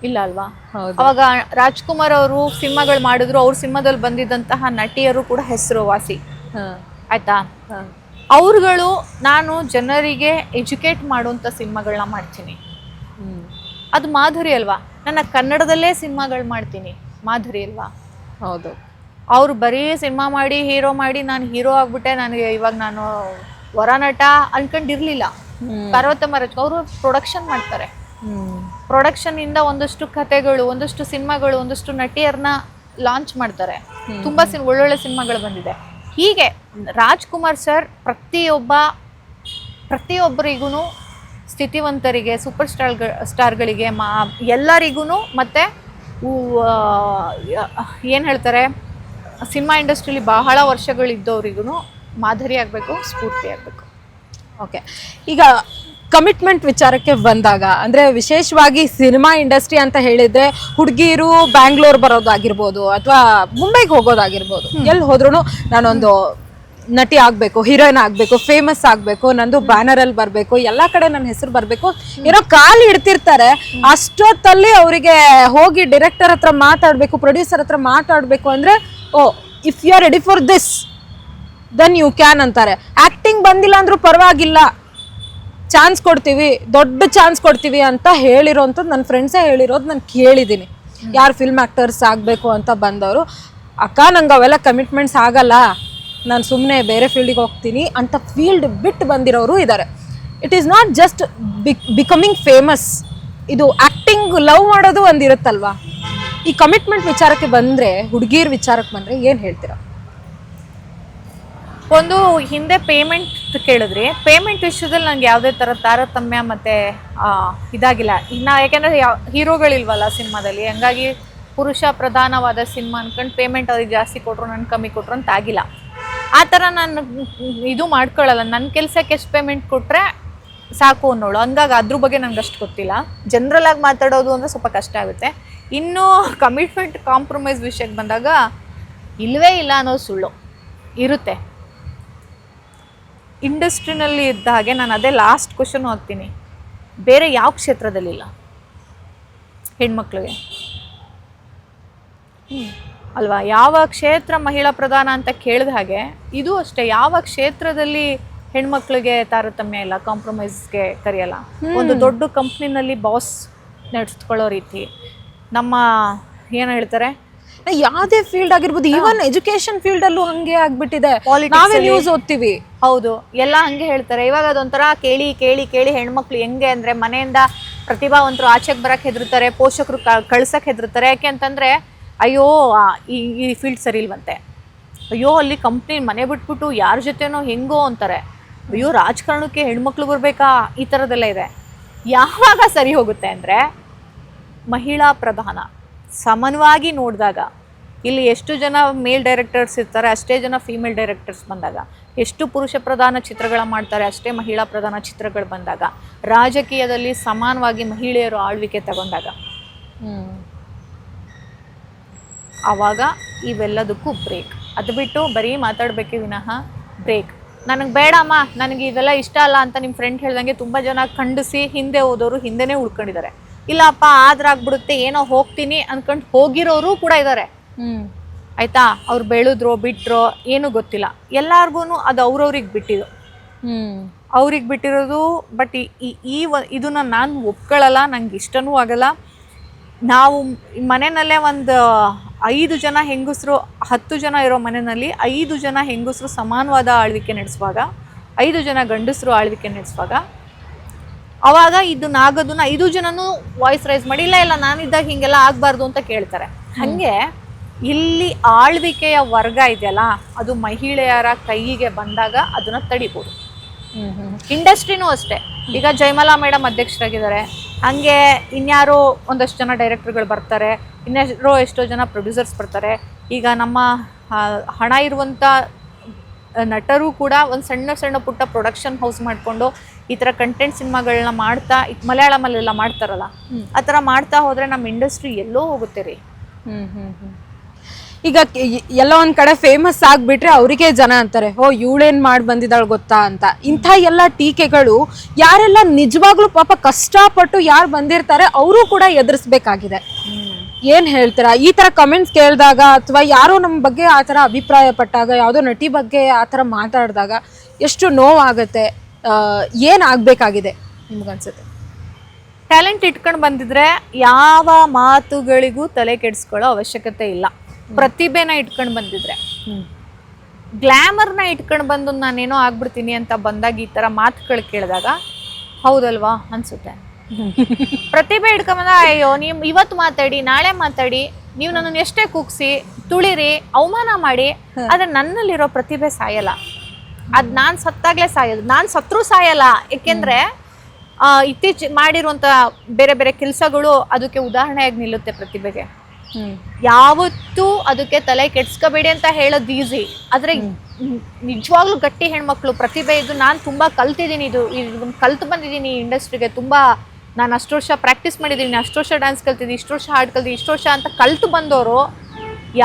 ಇಲ್ಲ ಅಲ್ವಾ? ಅವಾಗ ರಾಜ್ಕುಮಾರ್ ಅವರು ಸಿನಿಮಾಗಳು ಮಾಡಿದ್ರು, ಅವ್ರ ಸಿನಿಮಾದಲ್ಲಿ ಬಂದಿದ್ದಂತಹ ನಟಿಯರು ಕೂಡ ಹೆಸರುವಾಸಿ ಆಯ್ತಾ. ಅವ್ರುಗಳು ನಾನು ಜನರಿಗೆ ಎಜುಕೇಟ್ ಮಾಡುವಂತ ಸಿನಿಮಾಗಳನ್ನ ಮಾಡ್ತೀನಿ, ಅದು ಮಾಧುರಿ ಅಲ್ವಾ? ನನ್ನ ಕನ್ನಡದಲ್ಲೇ ಸಿನಿಮಾಗಳು ಮಾಡ್ತೀನಿ, ಮಾಧುರಿ ಅಲ್ವಾ? ಹೌದು. ಅವ್ರು ಬರೀ ಸಿನಿಮಾ ಮಾಡಿ ಹೀರೋ ಮಾಡಿ ನಾನು ಹೀರೋ ಆಗ್ಬಿಟ್ಟೆ, ನನಗೆ ಇವಾಗ ನಾನು ಹೊರನಟ ಅನ್ಕೊಂಡಿರ್ಲಿಲ್ಲ. ಪಾರ್ವತಮ್ಮ ರಾಜ್ಕುಮಾರ್ ಅವರು ಪ್ರೊಡಕ್ಷನ್ ಮಾಡ್ತಾರೆ. ಪ್ರೊಡಕ್ಷನ್ ಇಂದ ಒಂದಷ್ಟು ಕಥೆಗಳು, ಒಂದಷ್ಟು ಸಿನಿಮಾಗಳು, ಒಂದಷ್ಟು ನಟಿಯರನ್ನ ಲಾಂಚ್ ಮಾಡ್ತಾರೆ. ತುಂಬಾ ಒಳ್ಳೊಳ್ಳೆ ಸಿನಿಮಾಗಳು ಬಂದಿದೆ. ಹೀಗೆ ರಾಜ್ಕುಮಾರ್ ಸರ್ ಪ್ರತಿಯೊಬ್ಬರಿಗೂ, ಸ್ಥಿತಿವಂತರಿಗೆ, ಸೂಪರ್ ಸ್ಟಾರ್ಗಳಿಗೆ ಎಲ್ಲರಿಗೂ ಮತ್ತೆ ಏನು ಹೇಳ್ತಾರೆ, ಸಿನಿಮಾ ಇಂಡಸ್ಟ್ರಿಲಿ ಬಹಳ ವರ್ಷಗಳಿದ್ದವರಿಗೂ ಮಾದರಿ ಆಗಬೇಕು, ಸ್ಫೂರ್ತಿ ಆಗಬೇಕು. ಓಕೆ, ಈಗ ಕಮಿಟ್ಮೆಂಟ್ ವಿಚಾರಕ್ಕೆ ಬಂದಾಗ ಅಂದರೆ ವಿಶೇಷವಾಗಿ ಸಿನಿಮಾ ಇಂಡಸ್ಟ್ರಿ ಅಂತ ಹೇಳಿದ್ರೆ ಹುಡುಗಿರು ಬ್ಯಾಂಗ್ಳೂರ್ ಬರೋದಾಗಿರ್ಬೋದು ಅಥವಾ ಮುಂಬೈಗೆ ಹೋಗೋದಾಗಿರ್ಬೋದು, ಎಲ್ಲಿ ಹೋದ್ರೂ ನಾನೊಂದು ನಟಿ ಆಗಬೇಕು, ಹೀರೋಯಿನ್ ಆಗಬೇಕು, ಫೇಮಸ್ ಆಗಬೇಕು, ನಂದು ಬ್ಯಾನರಲ್ಲಿ ಬರಬೇಕು, ಎಲ್ಲ ಕಡೆ ನನ್ನ ಹೆಸರು ಬರಬೇಕು, ಏನೋ ಕಾಲು ಇಡ್ತಿರ್ತಾರೆ. ಅಷ್ಟೊತ್ತಲ್ಲಿ ಅವರಿಗೆ ಹೋಗಿ ಡೈರೆಕ್ಟರ್ ಹತ್ರ ಮಾತಾಡಬೇಕು, ಪ್ರೊಡ್ಯೂಸರ್ ಹತ್ರ ಮಾತಾಡಬೇಕು ಅಂದರೆ, oh if you are ready for this then you can ಅಂತಾರೆ. ಆ್ಯಕ್ಟಿಂಗ್ ಬಂದಿಲ್ಲ ಅಂದ್ರೂ ಪರವಾಗಿಲ್ಲ, ಚಾನ್ಸ್ ಕೊಡ್ತೀವಿ, ದೊಡ್ಡ ಚಾನ್ಸ್ ಕೊಡ್ತೀವಿ ಅಂತ ಹೇಳಿರೋಂಥದ್ದು ನನ್ನ ಫ್ರೆಂಡ್ಸೇ ಹೇಳಿರೋದು ನಾನು ಕೇಳಿದ್ದೀನಿ. ಯಾರು ಫಿಲ್ಮ್ ಆ್ಯಕ್ಟರ್ಸ್ ಆಗಬೇಕು ಅಂತ ಬಂದವರು, ಅಕ್ಕ ನಂಗೆ ಅವೆಲ್ಲ ಕಮಿಟ್ಮೆಂಟ್ಸ್ ಆಗಲ್ಲ, ನಾನು ಸುಮ್ಮನೆ ಬೇರೆ ಫೀಲ್ಡಿಗೆ ಹೋಗ್ತೀನಿ ಅಂತ ಫೀಲ್ಡ್ ಬಿಟ್ಟು ಬಂದಿರೋರು ಇದ್ದಾರೆ. It is not just becoming famous, ಇದು ಆ್ಯಕ್ಟಿಂಗ್ ಲವ್ ಮಾಡೋದು ಒಂದಿರುತ್ತಲ್ವಾ. ಈ ಕಮಿಟ್ಮೆಂಟ್ ವಿಚಾರಕ್ಕೆ ಬಂದರೆ, ಹುಡುಗಿರ್ ವಿಚಾರಕ್ಕೆ ಬಂದರೆ ಏನು ಹೇಳ್ತೀರಾ? ಒಂದು ಹಿಂದೆ ಪೇಮೆಂಟ್ ಕೇಳಿದ್ರಿ, ಪೇಮೆಂಟ್ ವಿಷಯದಲ್ಲಿ ನಂಗೆ ಯಾವುದೇ ಥರ ತಾರತಮ್ಯ ಮತ್ತು ಇದಾಗಿಲ್ಲ. ಇನ್ನು ಯಾಕೆಂದರೆ ಹೀರೋಗಳಿಲ್ವಲ್ಲ ಸಿನಿಮಾದಲ್ಲಿ, ಹಂಗಾಗಿ ಪುರುಷ ಪ್ರಧಾನವಾದ ಸಿನಿಮಾ ಅನ್ಕೊಂಡು ಪೇಮೆಂಟ್ ಅವ್ರಿಗೆ ಜಾಸ್ತಿ ಕೊಟ್ಟರು, ನನ್ಗೆ ಕಮ್ಮಿ ಕೊಟ್ಟರು ಅಂತ ಆಗಿಲ್ಲ. ಆ ಥರ ನಾನು ಇದು ಮಾಡ್ಕೊಳ್ಳಲ್ಲ. ನನ್ನ ಕೆಲಸಕ್ಕೆ ಎಷ್ಟು ಪೇಮೆಂಟ್ ಕೊಟ್ಟರೆ ಸಾಕು ಅನ್ನೋಳು, ಹಂಗಾಗಿ ಅದ್ರ ಬಗ್ಗೆ ನನಗೆ ಅಷ್ಟು ಗೊತ್ತಿಲ್ಲ. ಜನರಲಾಗಿ ಮಾತಾಡೋದು ಅಂದರೆ ಸ್ವಲ್ಪ ಕಷ್ಟ ಆಗುತ್ತೆ. ಇನ್ನು ಕಮಿಟ್ಮೆಂಟ್ ಕಾಂಪ್ರಮೈಸ್ ವಿಷಯಕ್ಕೆ ಬಂದಾಗ ಇಲ್ಲವೇ ಇಲ್ಲ ಅನ್ನೋದು ಸುಳ್ಳು ಇರುತ್ತೆ. ಇಂಡಸ್ಟ್ರಿನಲ್ಲಿ ಇದ್ದ ಹಾಗೆ ನಾನು ಅದೇ ಲಾಸ್ಟ್ ಕ್ವಶನ್ ಹೋಗ್ತೀನಿ, ಬೇರೆ ಯಾವ ಕ್ಷೇತ್ರದಲ್ಲಿಲ್ಲ ಹೆಣ್ಮಕ್ಳಿಗೆ ಅಲ್ವಾ? ಯಾವ ಕ್ಷೇತ್ರ ಮಹಿಳಾ ಪ್ರಧಾನ ಅಂತ ಕೇಳಿದ ಹಾಗೆ ಇದು ಅಷ್ಟೇ. ಯಾವ ಕ್ಷೇತ್ರದಲ್ಲಿ ಹೆಣ್ಮಕ್ಳಿಗೆ ತಾರತಮ್ಯ ಇಲ್ಲ, ಕಾಂಪ್ರಮೈಸ್ಗೆ ಕರೆಯಲ್ಲ. ಒಂದು ದೊಡ್ಡ ಕಂಪ್ನಿನಲ್ಲಿ ಬಾಸ್ ನಡೆಸ್ಕೊಳ್ಳೋ ರೀತಿ, ನಮ್ಮ ಏನು ಹೇಳ್ತಾರೆ, ಯಾವುದೇ ಫೀಲ್ಡ್ ಆಗಿರ್ಬೋದು, ಈವನ್ ಎಜುಕೇಶನ್ ಫೀಲ್ಡ್ ಅಲ್ಲೂ ಹಂಗೆ ಆಗ್ಬಿಟ್ಟಿದೆ. ನಾವೇ ನ್ಯೂಸ್ ಓದ್ತೀವಿ. ಹೌದು, ಎಲ್ಲ ಹಂಗೆ ಹೇಳ್ತಾರೆ. ಇವಾಗ ಅದೊಂಥರ ಕೇಳಿ ಕೇಳಿ ಕೇಳಿ ಹೆಣ್ಮಕ್ಳು ಹೆಂಗೆ ಅಂದರೆ, ಮನೆಯಿಂದ ಪ್ರತಿಭಾವಂತರು ಆಚೆಗೆ ಬರಕ್ಕೆ ಹೆದರ್ತಾರೆ, ಪೋಷಕರು ಕಳ್ಸಕ್ಕೆ ಹೆದರ್ತಾರೆ. ಯಾಕೆ ಅಂತಂದರೆ, ಅಯ್ಯೋ ಈ ಫೀಲ್ಡ್ ಸರಿ ಇಲ್ವಂತೆ, ಅಯ್ಯೋ ಅಲ್ಲಿ ಕಂಪ್ನಿ ಮನೆ ಬಿಟ್ಬಿಟ್ಟು ಯಾರ ಜೊತೆನೋ ಹೆಂಗೋ ಅಂತಾರೆ, ಅಯ್ಯೋ ರಾಜಕಾರಣಕ್ಕೆ ಹೆಣ್ಮಕ್ಳು ಬರಬೇಕಾ, ಈ ಥರದ್ದೆಲ್ಲ ಇದೆ. ಯಾವಾಗ ಸರಿ ಹೋಗುತ್ತೆ ಅಂದರೆ, ಮಹಿಳಾ ಪ್ರಧಾನ ಸಮಾನವಾಗಿ ನೋಡಿದಾಗ, ಇಲ್ಲಿ ಎಷ್ಟು ಜನ ಮೇಲ್ ಡೈರೆಕ್ಟರ್ಸ್ ಇರ್ತಾರೆ ಅಷ್ಟೇ ಜನ ಫೀಮೇಲ್ ಡೈರೆಕ್ಟರ್ಸ್ ಬಂದಾಗ, ಎಷ್ಟು ಪುರುಷ ಪ್ರಧಾನ ಚಿತ್ರಗಳ ಮಾಡ್ತಾರೆ ಅಷ್ಟೇ ಮಹಿಳಾ ಪ್ರಧಾನ ಚಿತ್ರಗಳು ಬಂದಾಗ, ರಾಜಕೀಯದಲ್ಲಿ ಸಮಾನವಾಗಿ ಮಹಿಳೆಯರು ಆಳ್ವಿಕೆ ತಗೊಂಡಾಗ, ಆವಾಗ ಇವೆಲ್ಲದಕ್ಕೂ ಬ್ರೇಕ್. ಅದು ಬಿಟ್ಟು ಬರೀ ಮಾತಾಡಬೇಕೇ ವಿನಃ ಬ್ರೇಕ್. ನನಗೆ ಬೇಡಮ್ಮ, ನನಗೆ ಇವೆಲ್ಲ ಇಷ್ಟ ಅಲ್ಲ ಅಂತ ನಿಮ್ಮ ಫ್ರೆಂಡ್ ಹೇಳ್ದಂಗೆ ತುಂಬ ಜನ ಖಂಡಿಸಿ ಹಿಂದೆ ಹೋದವರು ಹಿಂದೆನೇ ಉಳ್ಕೊಂಡಿದ್ದಾರೆ. ಇಲ್ಲಪ್ಪ ಆದ್ರಾಗ್ಬಿಡುತ್ತೆ, ಏನೋ ಹೋಗ್ತೀನಿ ಅಂದ್ಕೊಂಡು ಹೋಗಿರೋರು ಕೂಡ ಇದ್ದಾರೆ. ಆಯ್ತಾ, ಅವ್ರು ಬೆಳೆದ್ರೋ ಬಿಟ್ರೋ ಏನೂ ಗೊತ್ತಿಲ್ಲ. ಎಲ್ಲಾರ್ಗು ಅದು ಅವ್ರವ್ರಿಗೆ ಬಿಟ್ಟಿದ್ದು, ಅವ್ರಿಗೆ ಬಿಟ್ಟಿರೋದು. ಬಟ್ ಇದನ್ನ ನಾನು ಒಪ್ಕೊಳ್ಳಲ್ಲ, ನಂಗೆ ಇಷ್ಟನೂ ಆಗಲ್ಲ. ನಾವು ಮನೆಯಲ್ಲೇ ಒಂದು 5 ಜನ ಹೆಂಗಸರು 10 ಜನ ಇರೋ ಮನೆಯಲ್ಲಿ 5 ಜನ ಹೆಂಗಸರು ಸಮಾನವಾದ ಆಳ್ವಿಕೆ ನಡೆಸುವಾಗ, 5 ಜನ ಗಂಡಸರು ಆಳ್ವಿಕೆ ನಡೆಸುವಾಗ, ಅವಾಗ ಇದನ್ನಾಗೋದನ್ನ 5 ಜನನೂ ವಾಯ್ಸ್ ರೈಸ್ ಮಾಡಿ, ಇಲ್ಲ ನಾನಿದ್ದಾಗ ಹಿಂಗೆಲ್ಲ ಆಗಬಾರ್ದು ಅಂತ ಕೇಳ್ತಾರೆ. ಹಾಗೆ ಇಲ್ಲಿ ಆಳ್ವಿಕೆಯ ವರ್ಗ ಇದೆಯಲ್ಲ, ಅದು ಮಹಿಳೆಯರ ಕೈಗೆ ಬಂದಾಗ ಅದನ್ನ ತಡಿಬೋದು. ಇಂಡಸ್ಟ್ರಿನೂ ಅಷ್ಟೇ. ಈಗ ಜಯಮಾಲಾ ಮೇಡಮ್ ಅಧ್ಯಕ್ಷರಾಗಿದ್ದಾರೆ, ಹಂಗೆ ಇನ್ಯಾರೋ ಒಂದಷ್ಟು ಜನ ಡೈರೆಕ್ಟರ್ಗಳು ಬರ್ತಾರೆ, ಇನ್ಯಾರೋ ಎಷ್ಟೋ ಜನ ಪ್ರೊಡ್ಯೂಸರ್ಸ್ ಬರ್ತಾರೆ. ಈಗ ನಮ್ಮ ಹಣ ಇರುವಂಥ ನಟರು ಕೂಡ ಒಂದು ಸಣ್ಣ ಸಣ್ಣ ಪುಟ್ಟ ಪ್ರೊಡಕ್ಷನ್ ಹೌಸ್ ಮಾಡಿಕೊಂಡು ಈ ಥರ ಕಂಟೆಂಟ್ ಸಿನಿಮಾಗಳನ್ನ ಮಾಡ್ತಾ, ಮಲಯಾಳಮಲ್ಲೆಲ್ಲ ಮಾಡ್ತಾರಲ್ಲ, ಆ ಥರ ಮಾಡ್ತಾ ಹೋದರೆ ನಮ್ಮ ಇಂಡಸ್ಟ್ರಿ ಎಲ್ಲೋ ಹೋಗುತ್ತೆ ರೀ. ಈಗ ಎಲ್ಲ ಒಂದ್ ಕಡೆ ಫೇಮಸ್ ಆಗ್ಬಿಟ್ರೆ ಅವರಿಗೆ ಜನ ಅಂತಾರೆ, ಓ ಇವಳೇನ್ ಮಾಡಿ ಬಂದಿದ್ದಾಳು ಗೊತ್ತಾ ಅಂತ. ಇಂಥ ಎಲ್ಲ ಟೀಕೆಗಳು ಯಾರೆಲ್ಲ ನಿಜವಾಗ್ಲೂ ಪಾಪ ಕಷ್ಟಪಟ್ಟು ಯಾರು ಬಂದಿರ್ತಾರೆ ಅವರು ಕೂಡ ಎದುರಿಸ್ಬೇಕಾಗಿದೆ. ಏನ್ ಹೇಳ್ತೀರಾ ಈ ತರ ಕಮೆಂಟ್ಸ್ ಕೇಳಿದಾಗ, ಅಥವಾ ಯಾರೋ ನಮ್ಮ ಬಗ್ಗೆ ಆ ಥರ ಅಭಿಪ್ರಾಯ ಪಟ್ಟಾಗ, ಯಾವುದೋ ನಟಿ ಬಗ್ಗೆ ಆ ಥರ ಮಾತಾಡಿದಾಗ ಎಷ್ಟು ನೋವಾಗುತ್ತೆ? ಏನ್ ಆಗ್ಬೇಕಾಗಿದೆ ನಿಮ್ಗನ್ಸುತ್ತೆ? ಟ್ಯಾಲೆಂಟ್ ಇಟ್ಕೊಂಡು ಬಂದಿದ್ರೆ ಯಾವ ಮಾತುಗಳಿಗೂ ತಲೆ ಕೆಡಿಸ್ಕೊಳ್ಳೋ ಅವಶ್ಯಕತೆ ಇಲ್ಲ. ಪ್ರತಿಭೆನ ಇಟ್ಕೊಂಡು ಬಂದಿದ್ರೆ. ಗ್ಲಾಮರ್ನ ಇಟ್ಕೊಂಡು ಬಂದು ನಾನೇನೋ ಆಗ್ಬಿಡ್ತೀನಿ ಅಂತ ಬಂದಾಗ ಈ ಥರ ಮಾತುಗಳು ಕೇಳಿದಾಗ ಹೌದಲ್ವಾ ಅನ್ಸುತ್ತೆ. ಪ್ರತಿಭೆ ಇಟ್ಕೊಂಬಂದ ಅಯ್ಯೋ ನೀವು ಇವತ್ತು ಮಾತಾಡಿ ನಾಳೆ ಮಾತಾಡಿ ನೀವು ನನ್ನನ್ನು ಎಷ್ಟೇ ಕೂಗ್ಸಿ ತುಳಿರಿ ಅವಮಾನ ಮಾಡಿ, ಆದ್ರೆ ನನ್ನಲ್ಲಿರೋ ಪ್ರತಿಭೆ ಸಾಯಲ್ಲ. ಅದು ನಾನು ಸತ್ತಾಗ್ಲೇ ಸಾಯೋದು, ನಾನು ಸತ್ರೂ ಸಾಯಲ್ಲ. ಏಕೆಂದ್ರೆ ಇತ್ತೀಚೆಗೆ ಮಾಡಿರುವಂಥ ಬೇರೆ ಬೇರೆ ಕೆಲಸಗಳು ಅದಕ್ಕೆ ಉದಾಹರಣೆಯಾಗಿ ನಿಲ್ಲುತ್ತೆ ಪ್ರತಿಭೆಗೆ. ಯಾವತ್ತೂ ಅದಕ್ಕೆ ತಲೆ ಕೆಡ್ಸ್ಕೋಬೇಡಿ ಅಂತ ಹೇಳೋದು ಈಸಿ, ಆದ್ರೆ ನಿಜವಾಗ್ಲೂ ಗಟ್ಟಿ ಹೆಣ್ಮಕ್ಳು ಪ್ರತಿಭೆ ಇದು ನಾನು ತುಂಬಾ ಕಲ್ತಿದ್ದೀನಿ, ಇದನ್ನ ಕಲ್ತು ಬಂದಿದ್ದೀನಿ ಇಂಡಸ್ಟ್ರಿಗೆ. ತುಂಬಾ ನಾನು ಅಷ್ಟು ವರ್ಷ ಪ್ರಾಕ್ಟೀಸ್ ಮಾಡಿದ್ದೀನಿ, ಅಷ್ಟು ವರ್ಷ ಡ್ಯಾನ್ಸ್ ಕಲ್ತಿದ್ದೀನಿ, ಇಷ್ಟು ವರ್ಷ ಹಾಡು ಕಲ್ತಿದ್ದೀನಿ, ಇಷ್ಟು ವರ್ಷ ಅಂತ ಕಲ್ತು ಬಂದವರು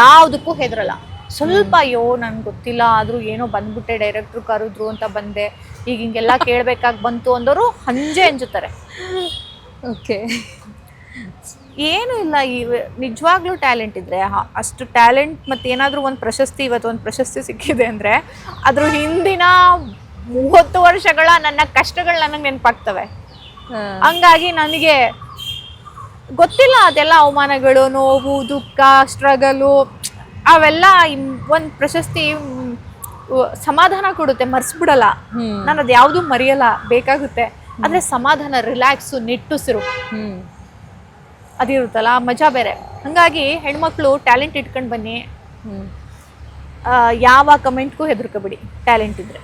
ಯಾವುದಕ್ಕೂ ಹೆದರಲ್ಲ. ಸ್ವಲ್ಪ ಅಯ್ಯೋ ನನ್ಗೆ ಗೊತ್ತಿಲ್ಲ ಆದರೂ ಏನೋ ಬಂದ್ಬಿಟ್ಟೆ ಡೈರೆಕ್ಟ್ರು ಕರೆದ್ರು ಅಂತ ಬಂದೆ, ಈಗ ಹಿಂಗೆಲ್ಲ ಕೇಳಬೇಕಾಗಿ ಬಂತು ಅಂದವರು ಅಂಜುತ್ತಾರೆ. ಓಕೆ, ಏನೂ ಇಲ್ಲ. ನಿಜವಾಗ್ಲೂ ಟ್ಯಾಲೆಂಟ್ ಇದ್ರೆ ಅಷ್ಟು ಟ್ಯಾಲೆಂಟ್ ಮತ್ತು ಏನಾದರೂ ಒಂದು ಪ್ರಶಸ್ತಿ, ಇವತ್ತು ಒಂದು ಪ್ರಶಸ್ತಿ ಸಿಕ್ಕಿದೆ ಅಂದರೆ ಅದ್ರ ಹಿಂದಿನ 30 ವರ್ಷಗಳ ನನ್ನ ಕಷ್ಟಗಳು ನನಗೆ ನೆನಪಾಗ್ತವೆ. ಹಂಗಾಗಿ ನನಗೆ ಗೊತ್ತಿಲ್ಲ ಅದೆಲ್ಲ ಅವಮಾನಗಳು, ನೋವು, ದುಃಖ, ಸ್ಟ್ರಗಲು ಅವೆಲ್ಲ ಒಂದು ಪ್ರಶಸ್ತಿ ಸಮಾಧಾನ ಕೊಡುತ್ತೆ, ಮರ್ಸ್ಬಿಡಲ್ಲ. ನಾನು ಅದು ಯಾವುದೂ ಮರೆಯಲ್ಲ, ಬೇಕಾಗುತ್ತೆ. ಆದರೆ ಸಮಾಧಾನ, ರಿಲ್ಯಾಕ್ಸು, ನಿಟ್ಟುಸಿರು ಅದಿರುತ್ತಲ್ಲ, ಮಜಾ ಬೇರೆ. ಹಂಗಾಗಿ ಹೆಣ್ಮಕ್ಳು ಟ್ಯಾಲೆಂಟ್ ಇಟ್ಕೊಂಡು ಬನ್ನಿ, ಯಾವ ಕಮೆಂಟ್ಗೂ ಹೆದರ್ಕೋಬಿಡಿ. ಟ್ಯಾಲೆಂಟ್ ಇದ್ರೆ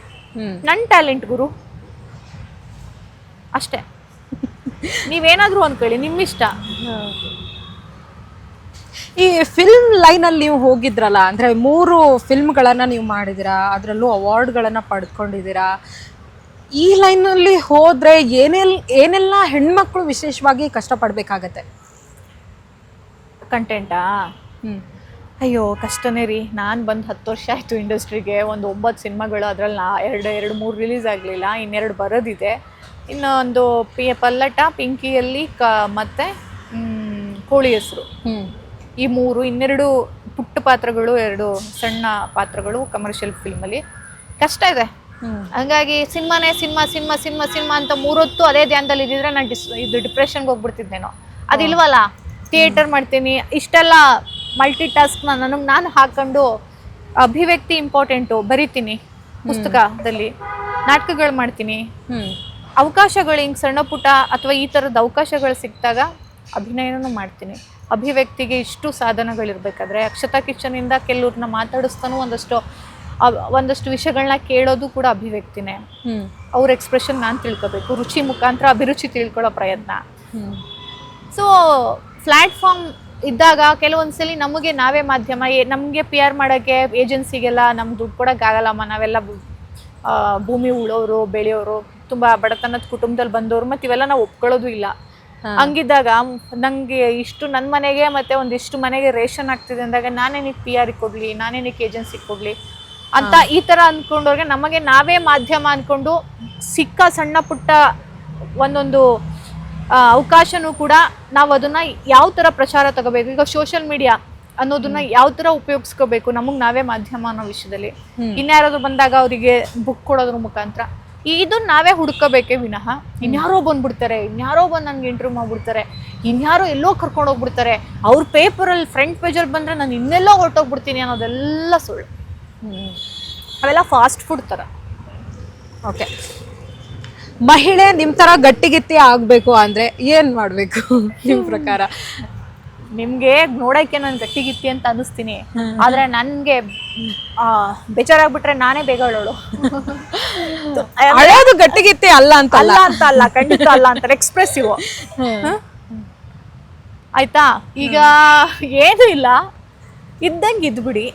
ನನ್ನ ಟ್ಯಾಲೆಂಟ್ ಗುರು ಅಷ್ಟೇ. ನೀವೇನಾದ್ರೂ ಅನ್ಕೊಳ್ಳಿ, ನಿಮ್ಮಿಷ್ಟ. ಈ ಫಿಲ್ಮ್ ಲೈನಲ್ಲಿ ನೀವು ಹೋಗಿದ್ರಲ್ಲ, ಅಂದರೆ 3 ಫಿಲ್ಮ್ಗಳನ್ನು ನೀವು ಮಾಡಿದ್ದೀರಾ, ಅದರಲ್ಲೂ ಅವಾರ್ಡ್ಗಳನ್ನು ಪಡ್ಕೊಂಡಿದ್ದೀರಾ. ಈ ಲೈನಲ್ಲಿ ಹೋದರೆ ಏನೆಲ್ಲ ಹೆಣ್ಮಕ್ಳು ವಿಶೇಷವಾಗಿ ಕಷ್ಟಪಡಬೇಕಾಗತ್ತೆ? ಕಂಟೆಂಟಾ? ಅಯ್ಯೋ ಕಷ್ಟನೇ ರೀ. ನಾನು ಬಂದು 10 ವರ್ಷ ಆಯಿತು ಇಂಡಸ್ಟ್ರಿಗೆ. ಒಂದು 9 ಸಿನಿಮಾಗಳು, ಅದರಲ್ಲಿ 2-3 ರಿಲೀಸ್ ಆಗಲಿಲ್ಲ, ಇನ್ನೆರಡು ಬರೋದಿದೆ. ಇನ್ನೊಂದು ಪಲ್ಲಟ, ಪಿಂಕಿಯಲ್ಲಿ ಮತ್ತು ಕೋಳಿ ಹೆಸರು, ಈ 3. ಇನ್ನೆರಡು ಪುಟ್ಟ ಪಾತ್ರಗಳು, 2 ಸಣ್ಣ ಪಾತ್ರಗಳು ಕಮರ್ಷಿಯಲ್ ಫಿಲ್ಮಲ್ಲಿ. ಕಷ್ಟ ಇದೆ. ಹಂಗಾಗಿ ಸಿನಿಮಾನೇ ಸಿನಿಮಾ ಅಂತ 3 ಹೊತ್ತು ಅದೇ ಧ್ಯಾನದಲ್ಲಿ ಇದ್ದಿದ್ರೆ ನಾನು ಡಿಪ್ರೆಷನ್ಗೆ ಹೋಗ್ಬಿಡ್ತಿದ್ದೇನೋ. ಅದಿಲ್ವಲ್ಲ, ಥಿಯೇಟರ್ ಮಾಡ್ತೀನಿ, ಇಷ್ಟೆಲ್ಲ ಮಲ್ಟಿ ಟಾಸ್ಕ್ನ ನನಗೆ ನಾನು ಹಾಕೊಂಡು ಅಭಿವ್ಯಕ್ತಿ ಇಂಪಾರ್ಟೆಂಟು, ಬರಿತೀನಿ, ಪುಸ್ತಕದಲ್ಲಿ ನಾಟಕಗಳು ಮಾಡ್ತೀನಿ. ಅವಕಾಶಗಳು ಹಿಂಗೆ ಸಣ್ಣ ಪುಟ್ಟ ಅಥವಾ ಈ ಥರದ ಅವಕಾಶಗಳು ಸಿಕ್ಕಿದಾಗ ಅಭಿನಯನೂ ಮಾಡ್ತೀನಿ. ಅಭಿವ್ಯಕ್ತಿಗೆ ಇಷ್ಟು ಸಾಧನಗಳಿರ್ಬೇಕಾದ್ರೆ ಅಕ್ಷತಾ ಕಿಚನಿಂದ ಕೆಲವ್ರನ್ನ ಮಾತಾಡಿಸ್ತಾನೂ ಒಂದಷ್ಟು ವಿಷಯಗಳನ್ನ ಕೇಳೋದು ಕೂಡ ಅಭಿವ್ಯಕ್ತಿನೇ. ಅವ್ರ ಎಕ್ಸ್ಪ್ರೆಷನ್ ನಾನು ತಿಳ್ಕೊಬೇಕು, ರುಚಿ ಮುಖಾಂತರ ಅಭಿರುಚಿ ತಿಳ್ಕೊಳ್ಳೋ ಪ್ರಯತ್ನ. ಸೊ ಪ್ಲ್ಯಾಟ್ಫಾರ್ಮ್ ಇದ್ದಾಗ ಕೆಲವೊಂದ್ಸಲಿ ನಮಗೆ ನಾವೇ ಮಾಧ್ಯಮ, ನಮಗೆ PR ಮಾಡೋಕ್ಕೆ ಏಜೆನ್ಸಿಗೆಲ್ಲ ನಮ್ಗೆ ದುಡ್ಡು ಕೊಡೋಕ್ಕಾಗಲ್ಲಮ್ಮ, ನಾವೆಲ್ಲ ಭೂಮಿ ಉಳೋರು, ಬೆಳೆಯೋರು, ತುಂಬ ಬಡತನದ ಕುಟುಂಬದಲ್ಲಿ ಬಂದವರು, ಮತ್ತು ಇವೆಲ್ಲ ನಾವು ಒಪ್ಕೊಳ್ಳೋದು ಇಲ್ಲ. ಹಂಗಿದ್ದಾಗ ನನಗೆ ಇಷ್ಟು ನನ್ನ ಮನೆಗೆ ಮತ್ತು ಒಂದಿಷ್ಟು ಮನೆಗೆ ರೇಷನ್ ಆಗ್ತಿದೆ ಅಂದಾಗ ನಾನೇನಕ್ಕೆ PR ಕೊಡಲಿ, ನಾನೇನಕ್ಕೆ ಏಜೆನ್ಸಿಗೆ ಕೊಡಲಿ ಅಂತ ಈ ಥರ ಅಂದ್ಕೊಂಡವ್ರಿಗೆ ನಮಗೆ ನಾವೇ ಮಾಧ್ಯಮ ಅಂದ್ಕೊಂಡು ಸಿಕ್ಕ ಸಣ್ಣ ಪುಟ್ಟ ಒಂದೊಂದು ಅವಕಾಶನೂ ಕೂಡ ನಾವು ಅದನ್ನು ಯಾವ ಥರ ಪ್ರಚಾರ ತಗೋಬೇಕು, ಈಗ ಸೋಷಿಯಲ್ ಮೀಡಿಯಾ ಅನ್ನೋದನ್ನ ಯಾವ ಥರ ಉಪಯೋಗಿಸ್ಕೋಬೇಕು, ನಮಗೆ ನಾವೇ ಮಾಧ್ಯಮ ಅನ್ನೋ ವಿಷಯದಲ್ಲಿ. ಇನ್ಯಾರಾದ್ರು ಬಂದಾಗ ಅವರಿಗೆ ಬುಕ್ ಕೊಡೋದ್ರ ಮುಖಾಂತರ ಇದನ್ನ ನಾವೇ ಹುಡ್ಕೋಬೇಕೇ ವಿನಃ ಇನ್ಯಾರೋ ಬಂದ್ಬಿಡ್ತಾರೆ, ಇನ್ಯಾರೋ ಬಂದು ನನಗೆ ಇಂಟರ್ವ್ಯೂ ಮಾಡ್ಬಿಡ್ತಾರೆ, ಇನ್ಯಾರೋ ಎಲ್ಲೋ ಕರ್ಕೊಂಡು ಹೋಗ್ಬಿಡ್ತಾರೆ, ಅವ್ರ ಪೇಪರಲ್ಲಿ ಫ್ರಂಟ್ ಪೇಜಲ್ಲಿ ಬಂದರೆ ನಾನು ಇನ್ನೆಲ್ಲೋ ಹೊರಟೋಗ್ಬಿಡ್ತೀನಿ ಅನ್ನೋದೆಲ್ಲ ಸುಳ್ಳು. ಅವೆಲ್ಲ ಫಾಸ್ಟ್ ಫುಡ್ ಥರ. ಓಕೆ, ಮಹಿಳೆ ನಿಮ್ಮ ಥರ ಗಟ್ಟಿಗಿತ್ತಿ ಆಗಬೇಕು ಅಂದರೆ ಏನು ಮಾಡಬೇಕು ನಿಮ್ಮ ಪ್ರಕಾರ? ನಿಮಗೆ ನೋಡೋಕ್ಕೆ ನಾನು ಗಟ್ಟಿಗಿತ್ತಿ ಅಂತ ಅನ್ನಿಸ್ತೀನಿ, ಆದರೆ ನನಗೆ ಬೇಜಾರಾಗ್ಬಿಟ್ರೆ ನಾನೇ ಬೇಗ ಹೇಳೋಳು. ಅಳೋದು ಗಟ್ಟಿಗಿತ್ತಿ ಅಲ್ಲ ಅಂತ ಅಲ್ಲ, ಖಂಡಿತ ಅಲ್ಲ ಅಂತಾರೆ, ಎಕ್ಸ್ಪ್ರೆಸಿವ್. ಆಯ್ತಾ? ಈಗ ಏನೂ ಇಲ್ಲ, ಇದ್ದಂಗೆ ಇದ್ಬಿಡಿ.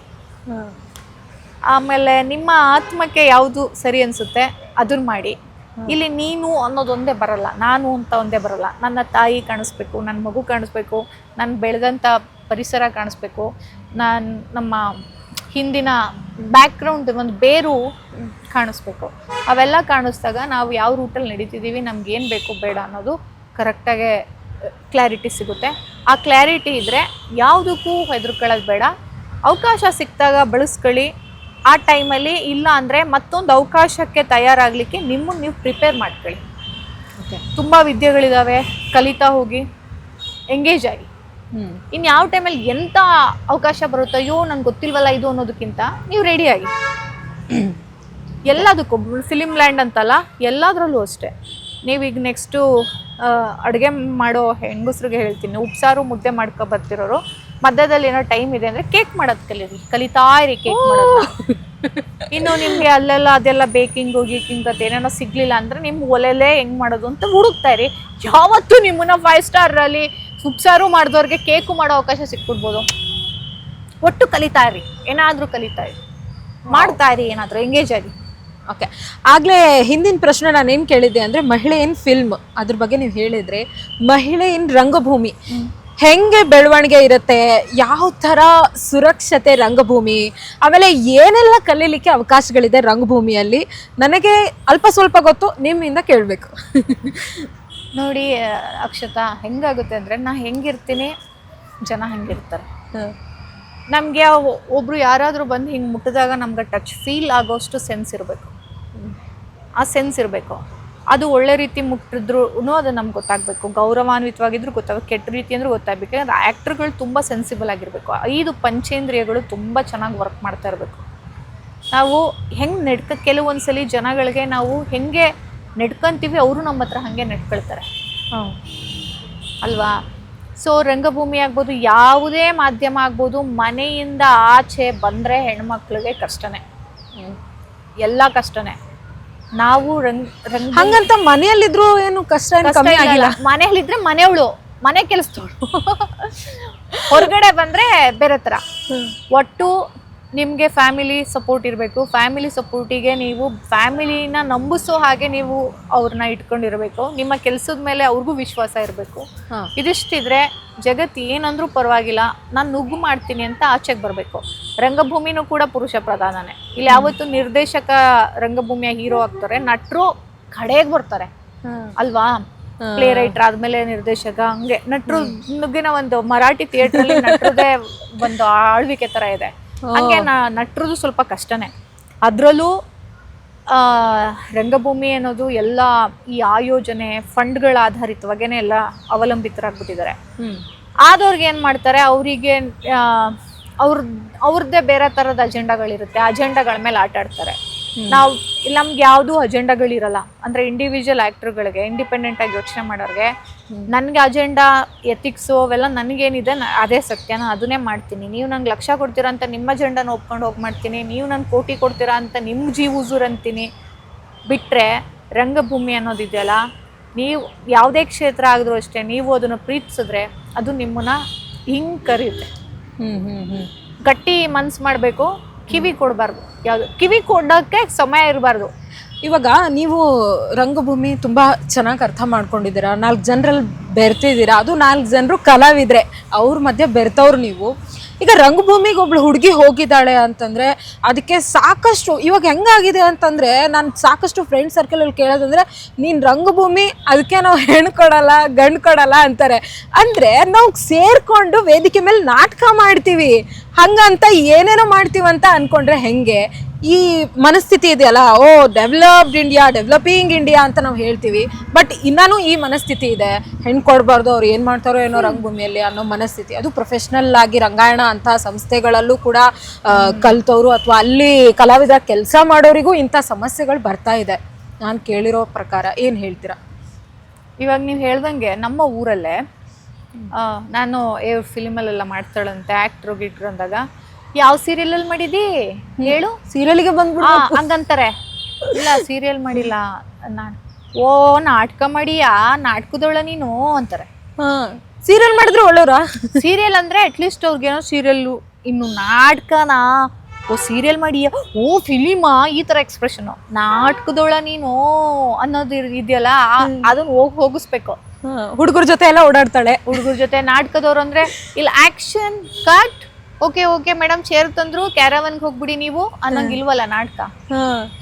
ಆಮೇಲೆ ನಿಮ್ಮ ಆತ್ಮಕ್ಕೆ ಯಾವುದು ಸರಿ ಅನಿಸುತ್ತೆ ಅದನ್ನ ಮಾಡಿ. ಇಲ್ಲಿ ನೀನು ಅನ್ನೋದೊಂದೇ ಬರಲ್ಲ, ನಾನು ಅಂತ ಒಂದೇ ಬರಲ್ಲ. ನನ್ನ ತಾಯಿ ಕಾಣಿಸ್ಬೇಕು, ನನ್ನ ಮಗು ಕಾಣಿಸ್ಬೇಕು, ನಾನು ಬೆಳೆದಂಥ ಪರಿಸರ ಕಾಣಿಸ್ಬೇಕು, ನಮ್ಮ ಹಿಂದಿನ ಬ್ಯಾಕ್ಗ್ರೌಂಡ್ ಒಂದು ಬೇರು ಕಾಣಿಸ್ಬೇಕು. ಅವೆಲ್ಲ ಕಾಣಿಸ್ದಾಗ ನಾವು ಯಾವ ರೂಟಲ್ಲಿ ನಡೀತಿದ್ದೀವಿ, ನಮ್ಗೇನು ಬೇಕು ಬೇಡ ಅನ್ನೋದು ಕರೆಕ್ಟಾಗೆ ಕ್ಲಾರಿಟಿ ಸಿಗುತ್ತೆ. ಆ ಕ್ಲಾರಿಟಿ ಇದ್ದರೆ ಯಾವುದಕ್ಕೂ ಹೆದರ್ಕೊಳ್ಳೋದು ಬೇಡ. ಅವಕಾಶ ಸಿಕ್ಕಿದಾಗ ಬಳಸ್ಕೊಳ್ಳಿ. ಆ ಟೈಮಲ್ಲಿ ಇಲ್ಲ ಅಂದರೆ ಮತ್ತೊಂದು ಅವಕಾಶಕ್ಕೆ ತಯಾರಾಗಲಿಕ್ಕೆ ನಿಮ್ಮನ್ನು ನೀವು ಪ್ರಿಪೇರ್ ಮಾಡ್ಕೊಳ್ಳಿ. ತುಂಬ ವಿದ್ಯೆಗಳಿದ್ದಾವೆ, ಕಲಿತಾ ಹೋಗಿ, ಎಂಗೇಜ್ ಆಗಿ. ಇನ್ನು ಯಾವ ಟೈಮಲ್ಲಿ ಎಂಥ ಅವಕಾಶ ಬರುತ್ತೋ ಅಯ್ಯೋ ನಂಗೆ ಗೊತ್ತಿಲ್ವಲ್ಲ ಇದು ಅನ್ನೋದಕ್ಕಿಂತ ನೀವು ರೆಡಿಯಾಗಿ ಎಲ್ಲದಕ್ಕೂ ಫಿಲಿಮ್ ಲ್ಯಾಂಡ್ ಅಂತಲ್ಲ ಎಲ್ಲದರಲ್ಲೂ ಅಷ್ಟೇ. ನೀವೀಗ ನೆಕ್ಸ್ಟು ಅಡುಗೆ ಮಾಡೋ ಹೆಂಗಸ್ರಿಗೆ ಹೇಳ್ತೀನಿ, ಉಪ್ಸಾರು ಮುದ್ದೆ ಮಾಡ್ಕೊ ಬರ್ತಿರೋರು ಮಧ್ಯದಲ್ಲಿ ಏನೋ ಟೈಮ್ ಇದೆ ಅಂದರೆ ಕೇಕ್ ಮಾಡೋದು ಕಲಿತಾ ಇರಿ ಕೇಕ್ ಮಾಡೋದು. ಇನ್ನು ನಿಮಗೆ ಅಲ್ಲೆಲ್ಲ ಅದೆಲ್ಲ ಬೇಕಿಂಗು ಗೀಕಿಂಗ್ ಅಂತ ಏನೇನೋ ಸಿಗ್ಲಿಲ್ಲ ಅಂದರೆ ನಿಮ್ಮ ಒಲೆಲೇ ಹೆಂಗೆ ಮಾಡೋದು ಅಂತ ಹುಡುಕ್ತಾ ಇರಿ. ಯಾವತ್ತೂ ನಿಮ್ಮನ್ನ 5 ಸ್ಟಾರಲ್ಲಿ ಉಪ್ಸಾರು ಮಾಡಿದವ್ರಿಗೆ ಕೇಕು ಮಾಡೋ ಅವಕಾಶ ಸಿಕ್ಬಿಡ್ಬೋದು. ಒಟ್ಟು ಕಲಿತಾ ಇರಿ, ಏನಾದರೂ ಕಲಿತಾ ಇರಿ, ಮಾಡ್ತಾ ಇರಿ, ಏನಾದರೂ ಎಂಗೇಜ್ ಆಗಿ. ಓಕೆ, ಆಗಲೇ ಹಿಂದಿನ ಪ್ರಶ್ನೆ ನಾನು ಏನು ಕೇಳಿದ್ದೆ ಅಂದರೆ ಮಹಿಳೆ ಇನ್ ಫಿಲ್ಮ್ ಅದ್ರ ಬಗ್ಗೆ ನೀವು ಹೇಳಿದರೆ, ಮಹಿಳೆ ಇನ್ ರಂಗಭೂಮಿ ಹೆಂಗೆ ಬೆಳವಣಿಗೆ ಇರುತ್ತೆ, ಯಾವ ಥರ ಸುರಕ್ಷತೆ ರಂಗಭೂಮಿ, ಆಮೇಲೆ ಏನೆಲ್ಲ ಕಲೀಲಿಕ್ಕೆ ಅವಕಾಶಗಳಿದೆ ರಂಗಭೂಮಿಯಲ್ಲಿ, ನನಗೆ ಅಲ್ಪ ಸ್ವಲ್ಪ ಗೊತ್ತು, ನಿಮ್ಮಿಂದ ಕೇಳಬೇಕು. ನೋಡಿ ಅಕ್ಷತಾ, ಹೆಂಗಾಗುತ್ತೆ ಅಂದರೆ ನಾ ಹೆಂಗಿರ್ತೀನಿ ಜನ ಹಂಗಿರ್ತಾರೆ. ನಮಗೆ ಒಬ್ರು ಯಾರಾದರೂ ಬಂದು ಹಿಂಗೆ ಮುಟ್ಟಿದಾಗ ನಮ್ಗೆ ಟಚ್ ಫೀಲ್ ಆಗೋಷ್ಟು ಸೆನ್ಸ್ ಇರಬೇಕು. ಆ ಸೆನ್ಸ್ ಇರಬೇಕು. ಅದು ಒಳ್ಳೆ ರೀತಿ ಮುಟ್ಟಿದ್ರು ಅದು ನಮ್ಗೆ ಗೊತ್ತಾಗಬೇಕು, ಗೌರವಾನ್ವಿತವಾಗಿದ್ರು ಗೊತ್ತಾಗಬೇಕು, ಕೆಟ್ಟ ರೀತಿ ಅಂದ್ರೂ ಗೊತ್ತಾಗಬೇಕು. ಯಾಕಂದರೆ ಆ್ಯಕ್ಟ್ರುಗಳು ತುಂಬ ಸೆನ್ಸಿಬಲ್ ಆಗಿರಬೇಕು. 5 ಪಂಚೇಂದ್ರಿಯಗಳು ತುಂಬ ಚೆನ್ನಾಗಿ ವರ್ಕ್ ಮಾಡ್ತಾ ಇರಬೇಕು. ನಾವು ಹೆಂಗೆ ಕೆಲವೊಂದ್ಸಲಿ ಜನಗಳಿಗೆ ನಾವು ಹೆಂಗೆ ನಡ್ಕೊಂತೀವಿ ಅವರು ನಮ್ಮ ಹತ್ರ ಹಾಗೆ ನಡ್ಕೊಳ್ತಾರೆ ಅಲ್ವಾ. ಸೊ ರಂಗಭೂಮಿ ಆಗ್ಬೋದು, ಯಾವುದೇ ಮಾಧ್ಯಮ ಆಗ್ಬೋದು, ಮನೆಯಿಂದ ಆಚೆ ಬಂದರೆ ಹೆಣ್ಮಕ್ಳಿಗೆ ಕಷ್ಟನೇ, ಎಲ್ಲ ಕಷ್ಟನೇ. ನಾವು ಹಂಗಂತ ಮನೆಯಲ್ಲಿದ್ರು ಏನು ಕಷ್ಟ ಕಮ್ಮಿ ಆಗಿಲ್ಲ. ಮನೆಯಲ್ಲಿದ್ರೆ ಮನೆಯವಳು, ಮನೆ ಕೆಲಸದವಳು. ಹೊರಗಡೆ ಬಂದರೆ ಬೇರೆ ಥರ. ಒಟ್ಟು ನಿಮಗೆ ಫ್ಯಾಮಿಲಿ ಸಪೋರ್ಟ್ ಇರಬೇಕು. ಫ್ಯಾಮಿಲಿ ಸಪೋರ್ಟಿಗೆ ನೀವು ಫ್ಯಾಮಿಲಿನ ನಂಬಿಸೋ ಹಾಗೆ ನೀವು ಅವ್ರನ್ನ ಇಟ್ಕೊಂಡಿರಬೇಕು. ನಿಮ್ಮ ಕೆಲಸದ ಮೇಲೆ ಅವ್ರಿಗೂ ವಿಶ್ವಾಸ ಇರಬೇಕು. ಇದಿಷ್ಟಿದ್ರೆ ಜಗತ್ತು ಏನಂದ್ರೂ ಪರವಾಗಿಲ್ಲ, ನಾನು ನುಗ್ಗು ಮಾಡ್ತೀನಿ ಅಂತ ಆಚೆಗೆ ಬರಬೇಕು. ರಂಗಭೂಮಿನೂ ಕೂಡ ಪುರುಷ ಪ್ರಧಾನನೇ. ಇಲ್ಲಿ ಯಾವತ್ತು ನಿರ್ದೇಶಕ ರಂಗಭೂಮಿಯ ಹೀರೋ ಆಗ್ತಾರೆ, ನಟರು ಕಡೆಗೆ ಬರ್ತಾರೆ ಅಲ್ವಾ. ಪ್ಲೇ ರೈಟರ್ ಆದ್ಮೇಲೆ ನಿರ್ದೇಶಕ, ಹಂಗೆ ನಟರು ನುಗ್ಗಿನ ಒಂದು ಮರಾಠಿ ಥಿಯೇಟ್ರಲ್ಲಿ ನಟರದೇ ಒಂದು ಆಳ್ವಿಕೆ ಥರ ಇದೆ. ಹಂಗೆ ನಟರದು ಸ್ವಲ್ಪ ಕಷ್ಟನೇ. ಅದರಲ್ಲೂ ರಂಗಭೂಮಿ ಅನ್ನೋದು ಎಲ್ಲ ಈ ಆಯೋಜನೆ ಫಂಡ್ಗಳ ಆಧಾರಿತವಾಗೇನೆ ಎಲ್ಲ ಅವಲಂಬಿತರಾಗ್ಬಿಟ್ಟಿದ್ದಾರೆ. ಆದವ್ರಿಗೆ ಏನು ಮಾಡ್ತಾರೆ, ಅವರಿಗೆ ಅವ್ರದ್ದೇ ಬೇರೆ ಥರದ ಅಜೆಂಡಾಗಳಿರುತ್ತೆ. ಅಜೆಂಡಾಗಳ ಮೇಲೆ ಆಟ ಆಡ್ತಾರೆ. ನಾವು ನಮ್ಗೆ ಯಾವುದೂ ಅಜೆಂಡಾಗಳಿರಲ್ಲ. ಅಂದರೆ ಇಂಡಿವಿಜುವಲ್ ಆ್ಯಕ್ಟ್ರುಗಳಿಗೆ, ಇಂಡಿಪೆಂಡೆಂಟಾಗಿ ಯೋಚನೆ ಮಾಡೋರಿಗೆ, ನನಗೆ ಅಜೆಂಡಾ ಎಥಿಕ್ಸು ಅವೆಲ್ಲ ನನಗೇನಿದೆ ಅದೇ ಸತ್ಯ, ನಾನು ಅದನ್ನೇ ಮಾಡ್ತೀನಿ. ನೀವು ನಂಗೆ ಲಕ್ಷ ಕೊಡ್ತೀರಾ ಅಂತ ನಿಮ್ಮ ಅಜೆಂಡಾನ ಒಪ್ಕೊಂಡು ಹೋಗಿ ಮಾಡ್ತೀನಿ, ನೀವು ನನಗೆ ಕೋಟಿ ಕೊಡ್ತೀರಾ ಅಂತ ನಿಮ್ಮ ಜೀವ ಉಸುರು ಅಂತೀನಿ. ಬಿಟ್ಟರೆ ರಂಗಭೂಮಿ ಅನ್ನೋದಿದೆಯಲ್ಲ, ನೀವು ಯಾವುದೇ ಕ್ಷೇತ್ರ ಆಗಿದ್ರು ಅಷ್ಟೇ, ನೀವು ಅದನ್ನು ಪ್ರೀತಿಸಿದ್ರೆ ಅದು ನಿಮ್ಮನ್ನ ಹಿಂಗೆ ಕರೆಯುತ್ತೆ. ಗಟ್ಟಿ ಮನ್ಸು ಮಾಡಬೇಕು, ಕಿವಿ ಕೊಡಬಾರ್ದು. ಯಾವುದು ಕಿವಿ ಕೊಡೋಕ್ಕೆ ಸಮಯ ಇರಬಾರ್ದು. ಇವಾಗ ನೀವು ರಂಗಭೂಮಿ ತುಂಬ ಚೆನ್ನಾಗಿ ಅರ್ಥ ಮಾಡ್ಕೊಂಡಿದ್ದೀರಾ, 4 ಜನರಲ್ಲಿ ಬೆರ್ತಿದ್ದೀರಾ, ಅದು 4 ಜನರು ಕಲಾವಿದ್ರೆ, ಅವ್ರ ಮಧ್ಯೆ ಬೆರ್ತವ್ರು ನೀವು. ಈಗ ರಂಗಭೂಮಿಗೆ ಒಬ್ಳು ಹುಡುಗಿ ಹೋಗಿದ್ದಾಳೆ ಅಂತಂದರೆ ಅದಕ್ಕೆ ಸಾಕಷ್ಟು, ಇವಾಗ ಹೆಂಗಾಗಿದೆ ಅಂತಂದರೆ ನಾನು ಸಾಕಷ್ಟು ಫ್ರೆಂಡ್ ಸರ್ಕಲಲ್ಲಿ ಕೇಳೋದಂದರೆ, ನೀನು ರಂಗಭೂಮಿ ಅದಕ್ಕೆ ನಾವು ಹೆಣ್ಣು ಕೊಡಲ್ಲ ಗಂಡು ಕೊಡಲ್ಲ ಅಂತಾರೆ. ಅಂದರೆ ನಾವು ಸೇರಿಕೊಂಡು ವೇದಿಕೆ ಮೇಲೆ ನಾಟಕ ಮಾಡ್ತೀವಿ, ಹಂಗಂತ ಏನೇನೋ ಮಾಡ್ತೀವಂತ ಅಂದ್ಕೊಂಡ್ರೆ ಹೆಂಗೆ? ಈ ಮನಸ್ಥಿತಿ ಇದೆಯಲ್ಲ, ಓ ಡೆವಲಪ್ಡ್ ಇಂಡಿಯಾ, ಡೆವಲಪಿಂಗ್ ಇಂಡಿಯಾ ಅಂತ ನಾವು ಹೇಳ್ತೀವಿ, ಬಟ್ ಇನ್ನೂ ಈ ಮನಸ್ಥಿತಿ ಇದೆ, ಹೆಣ್ಣು ಕೊಡಬಾರ್ದು, ಅವ್ರು ಏನು ಮಾಡ್ತಾರೋ ಏನೋ ರಂಗಭೂಮಿಯಲ್ಲಿ ಅನ್ನೋ ಮನಸ್ಥಿತಿ. ಅದು ಪ್ರೊಫೆಷ್ನಲ್ ಆಗಿ ರಂಗಾಯಣ ಅಂತ ಸಂಸ್ಥೆಗಳಲ್ಲೂ ಕೂಡ ಕಲ್ತವರು ಅಥವಾ ಅಲ್ಲಿ ಕಲಾವಿದ ಕೆಲಸ ಮಾಡೋರಿಗೂ ಇಂಥ ಸಮಸ್ಯೆಗಳು ಬರ್ತಾ ಇದೆ ನಾನು ಕೇಳಿರೋ ಪ್ರಕಾರ. ಏನು ಹೇಳ್ತೀರಾ? ಇವಾಗ ನೀವು ಹೇಳ್ದಂಗೆ ನಮ್ಮ ಊರಲ್ಲೇ ನಾನು ಫಿಲಿಮಲ್ಲೆಲ್ಲ ಮಾಡ್ತಾಳಂತೆ ಆ್ಯಕ್ಟ್ರು ಗಿಟ್ರು ಅಂದಾಗ, ಯಾವ ಸೀರಿಯಲಲ್ಲಿ ಮಾಡಿದಿ ಹೇಳು, ಸೀರಿಯಲ್ಗೆ ಬಂದ್ಬಿಡು ಹಂಗಂತಾರೆ. ಇಲ್ಲ ಸೀರಿಯಲ್ ಮಾಡಿಲ್ಲ, ಓ ನಾಟಕ ಮಾಡಿಯಾ, ನಾಟಕದೊಳ ನೀನು ಅಂತಾರೆ. ಸೀರಿಯಲ್ ಮಾಡಿದ್ರು ಒಳ್ಳೆಯವ್ರ? ಸೀರಿಯಲ್ ಅಂದರೆ ಅಟ್ಲೀಸ್ಟ್ ಅವ್ರಿಗೇನೋ ಸೀರಿಯಲ್ಲು, ಇನ್ನು ನಾಟಕನಾ, ಓ ಸೀರಿಯಲ್ ಮಾಡಿಯಾ, ಓ ಫಿಲಿಮಾ, ಈ ಥರ ಎಕ್ಸ್ಪ್ರೆಷನು. ನಾಟಕದೊಳ ನೀನು ಅನ್ನೋದು ಇದೆಯಲ್ಲ, ಅದನ್ನು ಹೋಗಿಸ್ಬೇಕು. ಹುಡುಗರ ಜೊತೆ ಎಲ್ಲ ಓಡಾಡ್ತಾಳೆ. ಹುಡುಗರ ಜೊತೆ ನಾಟಕದವ್ರು ಅಂದರೆ ಇಲ್ಲ action cut, okay madam chair ತಂದ್ರು, ಕ್ಯಾರವನ್ಗೆ ಹೋಗ್ಬಿಡಿ ನೀವು ಅನ್ನೋಂಗಿಲ್ವಲ್ಲ ನಾಟಕ.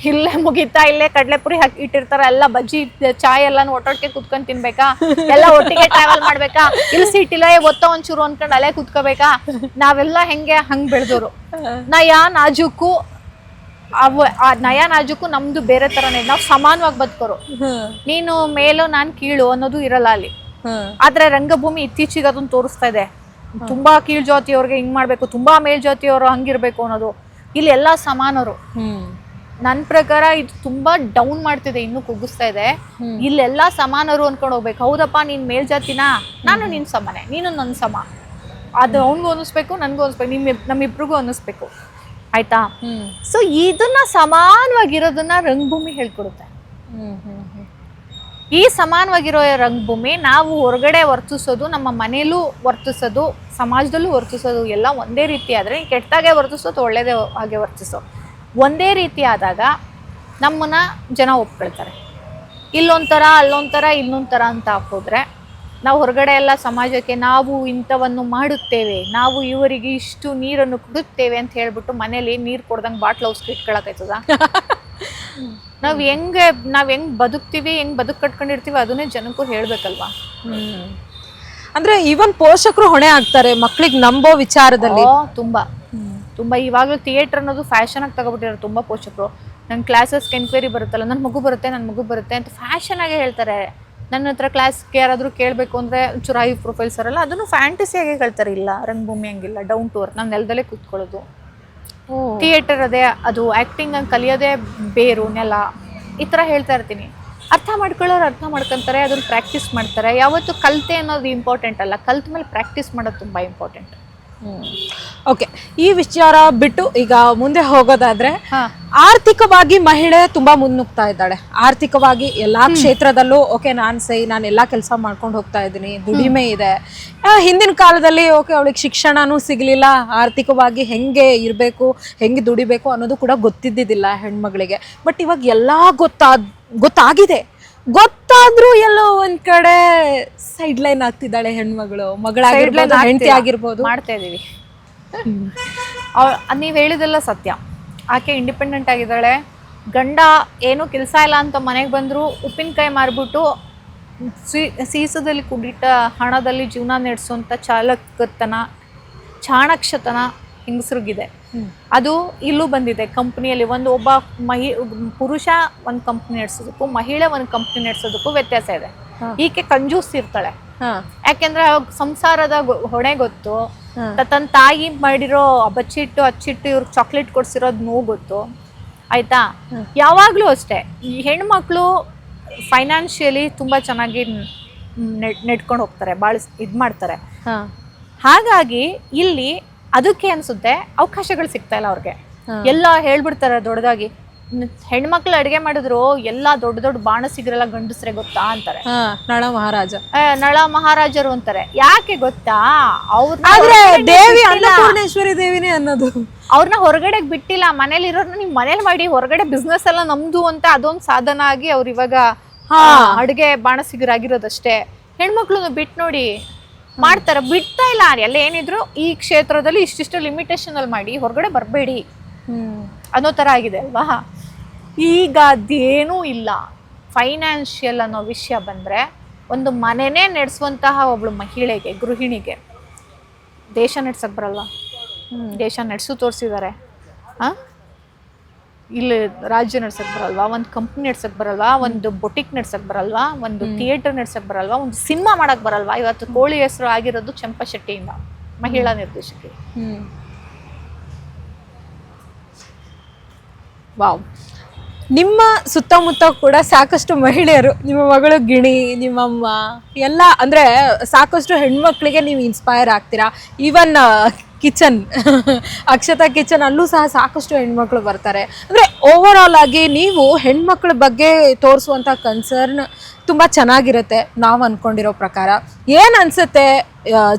ಇಲ್ಲೇ ಮುಗಿತಾ, ಇಲ್ಲೇ ಕಡ್ಲೆಪುರಿ ಹಾಕಿ ಇಟ್ಟಿರ್ತಾರ, ಎಲ್ಲ ಬಜ್ಜಿ ಚಾಯ್ ಎಲ್ಲಾನು ಒಟ್ಟೊಟ್ಟಿಗೆ ಕುತ್ಕೊಂಡ್ ತಿನ್ಬೇಕಾ, ಎಲ್ಲ ಒಟ್ಟಿಗೆ ಟ್ರಾವೆಲ್ ಮಾಡ್ಬೇಕಾ, ಇಲ್ಲಿ ಸೀಟ್ ಇಲ್ಲ ಒತ್ತ ಒಂಚೂರು ಅನ್ಕೊಂಡು ಅಲ್ಲೇ ಕುತ್ಕೋಬೇಕಾ. ನಾವೆಲ್ಲ ಹೆಂಗೆ ಹಂಗ್ ಬೆಳೆದೋರು. ನಯಾ ನಾಜುಕು ನಮ್ದು ಬೇರೆ ತರನೇ, ನಾವು ಸಮಾನವಾಗಿ ಬದುಕೋರು. ನೀನು ಮೇಲೋ ನಾನ್ ಕೀಳು ಅನ್ನೋದು ಇರಲ್ಲ ಅಲ್ಲಿ. ಆದ್ರೆ ರಂಗಭೂಮಿ ಇತ್ತೀಚೆಗೆ ಅದನ್ನ ತೋರಿಸ್ತಾ ಇದೆ. ತುಂಬಾ ಕೀಳ್ ಜಾತಿಯವ್ರಿಗೆ ಹಿಂಗ್ ಮಾಡ್ಬೇಕು, ತುಂಬಾ ಮೇಲ್ಜಾತಿಯವರು ಹಂಗಿರ್ಬೇಕು ಅನ್ನೋದು. ಇಲ್ಲಿ ಎಲ್ಲಾ ಸಮಾನರು. ನನ್ನ ಪ್ರಕಾರ ಇದು ತುಂಬಾ ಡೌನ್ ಮಾಡ್ತಿದೆ, ಇನ್ನೂ ಕುಗ್ಗಿಸ್ತಾ ಇದೆ. ಇಲ್ಲೆಲ್ಲಾ ಸಮಾನರು ಅನ್ಕೊಂಡು ಹೋಗ್ಬೇಕು. ಹೌದಪ್ಪ, ನೀನ್ ಮೇಲ್ಜಾತಿನ, ನಾನು ನಿನ್ ಸಮಾನೆ, ನೀನು ನನ್ನ ಸಮ. ಅದು ಅವ್ನಿಗೂ ಅನ್ನಿಸ್ಬೇಕು, ನನ್ಗೂ ಅನ್ನಿಸ್ಬೇಕು, ನಮ್ಮಿಬ್ರಿಗೂ ಅನ್ನಿಸ್ಬೇಕು. ಆಯ್ತಾ? ಸೊ ಇದನ್ನ ಸಮಾನವಾಗಿರೋದನ್ನ ರಂಗಭೂಮಿ ಹೇಳ್ಕೊಡುತ್ತೆ. ಈ ಸಮಾನವಾಗಿರೋ ರಂಗಭೂಮಿ ನಾವು ಹೊರಗಡೆ ವರ್ತಿಸೋದು, ನಮ್ಮ ಮನೇಲೂ ವರ್ತಿಸೋದು, ಸಮಾಜದಲ್ಲೂ ವರ್ತಿಸೋದು ಎಲ್ಲ ಒಂದೇ ರೀತಿ ಆದರೆ, ಕೆಟ್ಟದಾಗೆ ವರ್ತಿಸೋದು, ಒಳ್ಳೇದೇ ಹಾಗೆ ವರ್ತಿಸೋ ಒಂದೇ ರೀತಿ ಆದಾಗ ನಮ್ಮನ್ನ ಜನ ಒಪ್ಕೊಳ್ತಾರೆ. ಇಲ್ಲೊಂಥರ ಅಲ್ಲೊಂಥರ ಇನ್ನೊಂಥರ ಅಂತ ಹೋದ್ರೆ, ನಾವು ಹೊರಗಡೆ ಎಲ್ಲ ಸಮಾಜಕ್ಕೆ ನಾವು ಇಂಥವನ್ನು ಮಾಡುತ್ತೇವೆ, ನಾವು ಇವರಿಗೆ ಇಷ್ಟು ನೀರನ್ನು ಕೊಡುತ್ತೇವೆ ಅಂತ ಹೇಳ್ಬಿಟ್ಟು ಮನೇಲಿ ನೀರು ಕೊಡ್ದಂಗೆ ಬಾಟ್ಲ್ ಔಸ್ಕ್ ಇಟ್ಕೊಳಕೈತದ? ನಾವ್ ಹೆಂಗ್ ಬದುಕ್ತಿವಿ, ಹೆಂಗ್ ಬದುಕ್ ಕಟ್ಕೊಂಡಿರ್ತೀವಿ ಅದನ್ನೇ ಜನಕ್ಕೂ ಹೇಳ್ಬೇಕಲ್ವಾ. ಅಂದ್ರೆ ಈವನ್ ಪೋಷಕರು ಹೊಣೆ ಆಗ್ತಾರೆ ಮಕ್ಳಿಗೆ ನಂಬೋ ವಿಚಾರದಲ್ಲಿ. ತುಂಬಾ ಇವಾಗಲೂ ಥಿಯೇಟರ್ ಅನ್ನೋದು ಫ್ಯಾಷನ್ ಆಗಿ ತಗೊಬಿಟ್ಟಿರೋ ತುಂಬಾ ಪೋಷಕರು. ನನ್ನ ಕ್ಲಾಸಸ್ಗೆ ಎನ್ಕ್ವೈರಿ ಬರುತ್ತಲ್ಲ, ನನ್ನ ಮಗು ಬರುತ್ತೆ ಅಂತ ಫ್ಯಾಷನ್ ಆಗಿ ಹೇಳ್ತಾರೆ. ನನ್ನ ಹತ್ರ ಕ್ಲಾಸ್ಗೆ ಯಾರಾದರೂ ಕೇಳಬೇಕು ಅಂದರೆ ಒಂಚೂರು ಹೈ ಪ್ರೊಫೈಲ್ಸ್ ಅವರಲ್ಲ, ಅದನ್ನು ಫ್ಯಾಂಟಸಿಯಾಗೆ ಹೇಳ್ತಾರೆ. ಇಲ್ಲ, ರಂಗಭೂಮಿ ಹಂಗಿಲ್ಲ, ಡೌನ್ ಟು ಅರ್ತ್, ನಾವು ನೆಲದಲ್ಲೇ ಕೂತ್ಕೊಳ್ಳೋದು. ಥಿಯೇಟರ್ ಅದೇ, ಅದು ಆ್ಯಕ್ಟಿಂಗ್ ಹಂಗೆ ಕಲಿಯೋದೇ ಬೇರು ನೆಲ, ಈ ಥರ ಹೇಳ್ತಾ ಇರ್ತೀನಿ. ಅರ್ಥ ಮಾಡ್ಕೊಳ್ಳೋರು ಅರ್ಥ ಮಾಡ್ಕೊತಾರೆ, ಅದನ್ನು ಪ್ರಾಕ್ಟೀಸ್ ಮಾಡ್ತಾರೆ. ಯಾವತ್ತು ಕಲಿತೆ ಅನ್ನೋದು ಇಂಪಾರ್ಟೆಂಟ್ ಅಲ್ಲ, ಕಲ್ತ ಮೇಲೆ ಪ್ರಾಕ್ಟೀಸ್ ಮಾಡೋದು ತುಂಬ ಇಂಪಾರ್ಟೆಂಟ್. ಓಕೆ, ಈ ವಿಚಾರ ಬಿಟ್ಟು ಈಗ ಮುಂದೆ ಹೋಗೋದಾದ್ರೆ, ಆರ್ಥಿಕವಾಗಿ ಮಹಿಳೆ ತುಂಬಾ ಮುನ್ನುಗ್ತಾ ಇದ್ದಾಳೆ. ಆರ್ಥಿಕವಾಗಿ ಎಲ್ಲಾ ಕ್ಷೇತ್ರದಲ್ಲೂ ಓಕೆ, ನಾನು ಎಲ್ಲಾ ಕೆಲಸ ಮಾಡ್ಕೊಂಡು ಹೋಗ್ತಾ ಇದ್ದೀನಿ, ದುಡಿಮೆ ಇದೆ. ಹಿಂದಿನ ಕಾಲದಲ್ಲಿ ಓಕೆ, ಅವಳಿಗೆ ಶಿಕ್ಷಣನೂ ಸಿಗ್ಲಿಲ್ಲ, ಆರ್ಥಿಕವಾಗಿ ಹೆಂಗೆ ಇರಬೇಕು, ಹೆಂಗೆ ದುಡಿಬೇಕು ಅನ್ನೋದು ಕೂಡ ಗೊತ್ತಿದ್ದಿದ್ದಿಲ್ಲ ಹೆಣ್ಮಗಳಿಗೆ. ಬಟ್ ಇವಾಗ ಎಲ್ಲಾ ಗೊತ್ತಾಗಿದೆ. ಗೊತ್ತಾದ್ರೂ ಎಲ್ಲೋ ಒಂದ್ ಕಡೆ ಸೈಡ್ ಲೈನ್ ಆಗ್ತಿದ್ದಾಳೆ ಹೆಣ್ಮಗಳು. ಮಗಳಾಗಿರ್ಬೋದು, ಹೆಂಡತಿ ಆಗಿರ್ಬೋದು, ಮಾಡ್ತಾ ಇದೀವಿ. ನೀವ್ ಹೇಳಿದೆಲ್ಲ ಸತ್ಯ. ಆಕೆ ಇಂಡಿಪೆಂಡೆಂಟ್ ಆಗಿದ್ದಾಳೆ. ಗಂಡ ಏನೂ ಕೆಲಸ ಇಲ್ಲ ಅಂತ ಮನೆಗೆ ಬಂದ್ರು ಉಪ್ಪಿನಕಾಯಿ ಮಾರ್ಬಿಟ್ಟು ಸೀಸದಲ್ಲಿ ಕುಡಿಟ ಹಣದಲ್ಲಿ ಜೀವನ ನಡೆಸುವಂಥ ಚಾಲಕತನ, ಚಾಣಕ್ಷತನ ಹೆಂಗಸ್ರಿಗಿದೆ. ಅದು ಇಲ್ಲೂ ಬಂದಿದೆ. ಕಂಪ್ನಿಯಲ್ಲಿ ಒಬ್ಬ ಪುರುಷ ಒಂದು ಕಂಪ್ನಿ ನಡೆಸೋದಕ್ಕೂ ಮಹಿಳೆ ಒಂದು ಕಂಪ್ನಿ ನಡೆಸೋದಕ್ಕೂ ವ್ಯತ್ಯಾಸ ಇದೆ. ಈಕೆ ಕಂಜೂಸ್ ಇರ್ತಾಳೆ, ಯಾಕೆಂದ್ರೆ ಸಂಸಾರದ ಹೊಣೆ ಗೊತ್ತು, ತನ್ನ ತಾಯಿ ಮಾಡಿರೋ ಅಚ್ಚಿಟ್ಟು ಇವ್ರಿಗೆ ಚಾಕ್ಲೇಟ್ ಕೊಡ್ಸಿರೋದು ನೋವು ಗೊತ್ತು. ಆಯ್ತಾ? ಯಾವಾಗ್ಲೂ ಅಷ್ಟೇ ಈ ಹೆಣ್ಮಕ್ಳು ಫೈನಾನ್ಷಿಯಲಿ ತುಂಬಾ ಚೆನ್ನಾಗಿ ನೆಡ್ಕೊಂಡು ಹೋಗ್ತಾರೆ, ಭಾಳ ಇದು ಮಾಡ್ತಾರೆ. ಹಾಗಾಗಿ ಇಲ್ಲಿ ಅದಕ್ಕೆ ಅನ್ಸುತ್ತೆ ಅವಕಾಶಗಳು ಸಿಗ್ತಾ ಇಲ್ಲ ಅವ್ರಿಗೆ. ಎಲ್ಲ ಹೇಳ್ಬಿಡ್ತಾರೆ ದೊಡ್ಡದಾಗಿ, ಹೆಣ್ಮಕ್ಳು ಅಡಿಗೆ ಮಾಡಿದ್ರು ಎಲ್ಲ ದೊಡ್ಡ ದೊಡ್ಡ ಬಾಣಸಿಗರೆಲ್ಲ ಗಂಡಸ್ರೆ ಗೊತ್ತಾ ಅಂತಾರೆ. ನಳ ಮಹಾರಾಜರು ಅಂತಾರೆ. ಯಾಕೆ ಗೊತ್ತಾ? ಅನ್ನಪೂರ್ಣೇಶ್ವರಿ ದೇವಿನೇ ಅನ್ನೋದು. ಅವ್ರನ್ನ ಹೊರಗಡೆ ಬಿಟ್ಟಿಲ್ಲ, ಮನೇಲಿ ಇರೋರ್ನ ನಿಮ್ ಮನೇಲಿ ಮಾಡಿ, ಹೊರಗಡೆ ಬಿಸ್ನೆಸ್ ಎಲ್ಲ ನಮ್ದು ಅಂತ ಅದೊಂದು ಸಾಧನ ಆಗಿ ಅವ್ರು ಇವಾಗ ಅಡುಗೆ ಬಾಣಸಿಗರಾಗಿರೋದಷ್ಟೇ. ಹೆಣ್ಮಕ್ಳು ಬಿಟ್ಟು ನೋಡಿ ಮಾಡ್ತಾರ, ಬಿಡ್ತಾ ಇಲ್ಲ. ಎಲ್ಲ ಏನಿದ್ರು ಈ ಕ್ಷೇತ್ರದಲ್ಲಿ ಇಷ್ಟಿಷ್ಟು ಲಿಮಿಟೇಷನ್ ಅಲ್ಲಿ ಮಾಡಿ, ಹೊರಗಡೆ ಬರಬೇಡಿ ಅನ್ನೋ ತರ ಆಗಿದೆ ಅಲ್ವಾ. ಈಗ ಅದೇನೂ ಇಲ್ಲ. ಫೈನಾನ್ಷಿಯಲ್ ಅನ್ನೋ ವಿಷಯ ಬಂದ್ರೆ, ಒಂದು ಮನೆನೇ ನಡೆಸುವಂತಹ ಒಬ್ಳು ಮಹಿಳೆಗೆ, ಗೃಹಿಣಿಗೆ ದೇಶ ನಡ್ಸಕ್ ಬರಲ್ವಾ? ದೇಶ ನಡೆಸು ತೋರಿಸಿದ್ದಾರೆ. ಇಲ್ಲಿ ರಾಜ್ಯ ನಡ್ಸಕ್ ಬರಲ್ವಾ? ಒಂದು ಕಂಪ್ನಿ ನಡ್ಸಕ್ ಬರಲ್ವಾ? ಒಂದು ಬೊಟಿಕ್ ನಡ್ಸಕ್ ಬರಲ್ವಾ? ಒಂದು ಥಿಯೇಟರ್ ನಡ್ಸಕ್ ಬರಲ್ವಾ? ಒಂದು ಸಿನಿಮಾ ಮಾಡಕ್ ಬರಲ್ವಾ? ಇವತ್ತು ಕೋಳಿ ಹೆಸರು ಆಗಿರೋದು ಚಂಪಾ ಶೆಟ್ಟಿಯಿಂದ, ಮಹಿಳಾ ನಿರ್ದೇಶಕಿ. ವಾವ್. ನಿಮ್ಮ ಸುತ್ತಮುತ್ತ ಕೂಡ ಸಾಕಷ್ಟು ಮಹಿಳೆಯರು, ನಿಮ್ಮ ಮಗಳು ಗಿಣಿ, ನಿಮ್ಮಮ್ಮ ಎಲ್ಲ ಅಂದ್ರೆ ಸಾಕಷ್ಟು ಹೆಣ್ಮಕ್ಳಿಗೆ ನೀವು ಇನ್ಸ್ಪೈರ್ ಆಗ್ತೀರಾ. ಈವನ್ ಕಿಚನ್ ಅಕ್ಷತಾ ಕಿಚನ್ ಅಲ್ಲೂ ಸಹ ಸಾಕಷ್ಟು ಹೆಣ್ಮಕ್ಳು ಬರ್ತಾರೆ. ಅಂದರೆ ಓವರ್ ಆಲ್ ಆಗಿ ನೀವು ಹೆಣ್ಮಕ್ಳ ಬಗ್ಗೆ ತೋರಿಸುವಂಥ ಕನ್ಸರ್ನ್ ತುಂಬ ಚೆನ್ನಾಗಿರುತ್ತೆ ನಾವು ಅಂದ್ಕೊಂಡಿರೋ ಪ್ರಕಾರ. ಏನು ಅನಿಸುತ್ತೆ,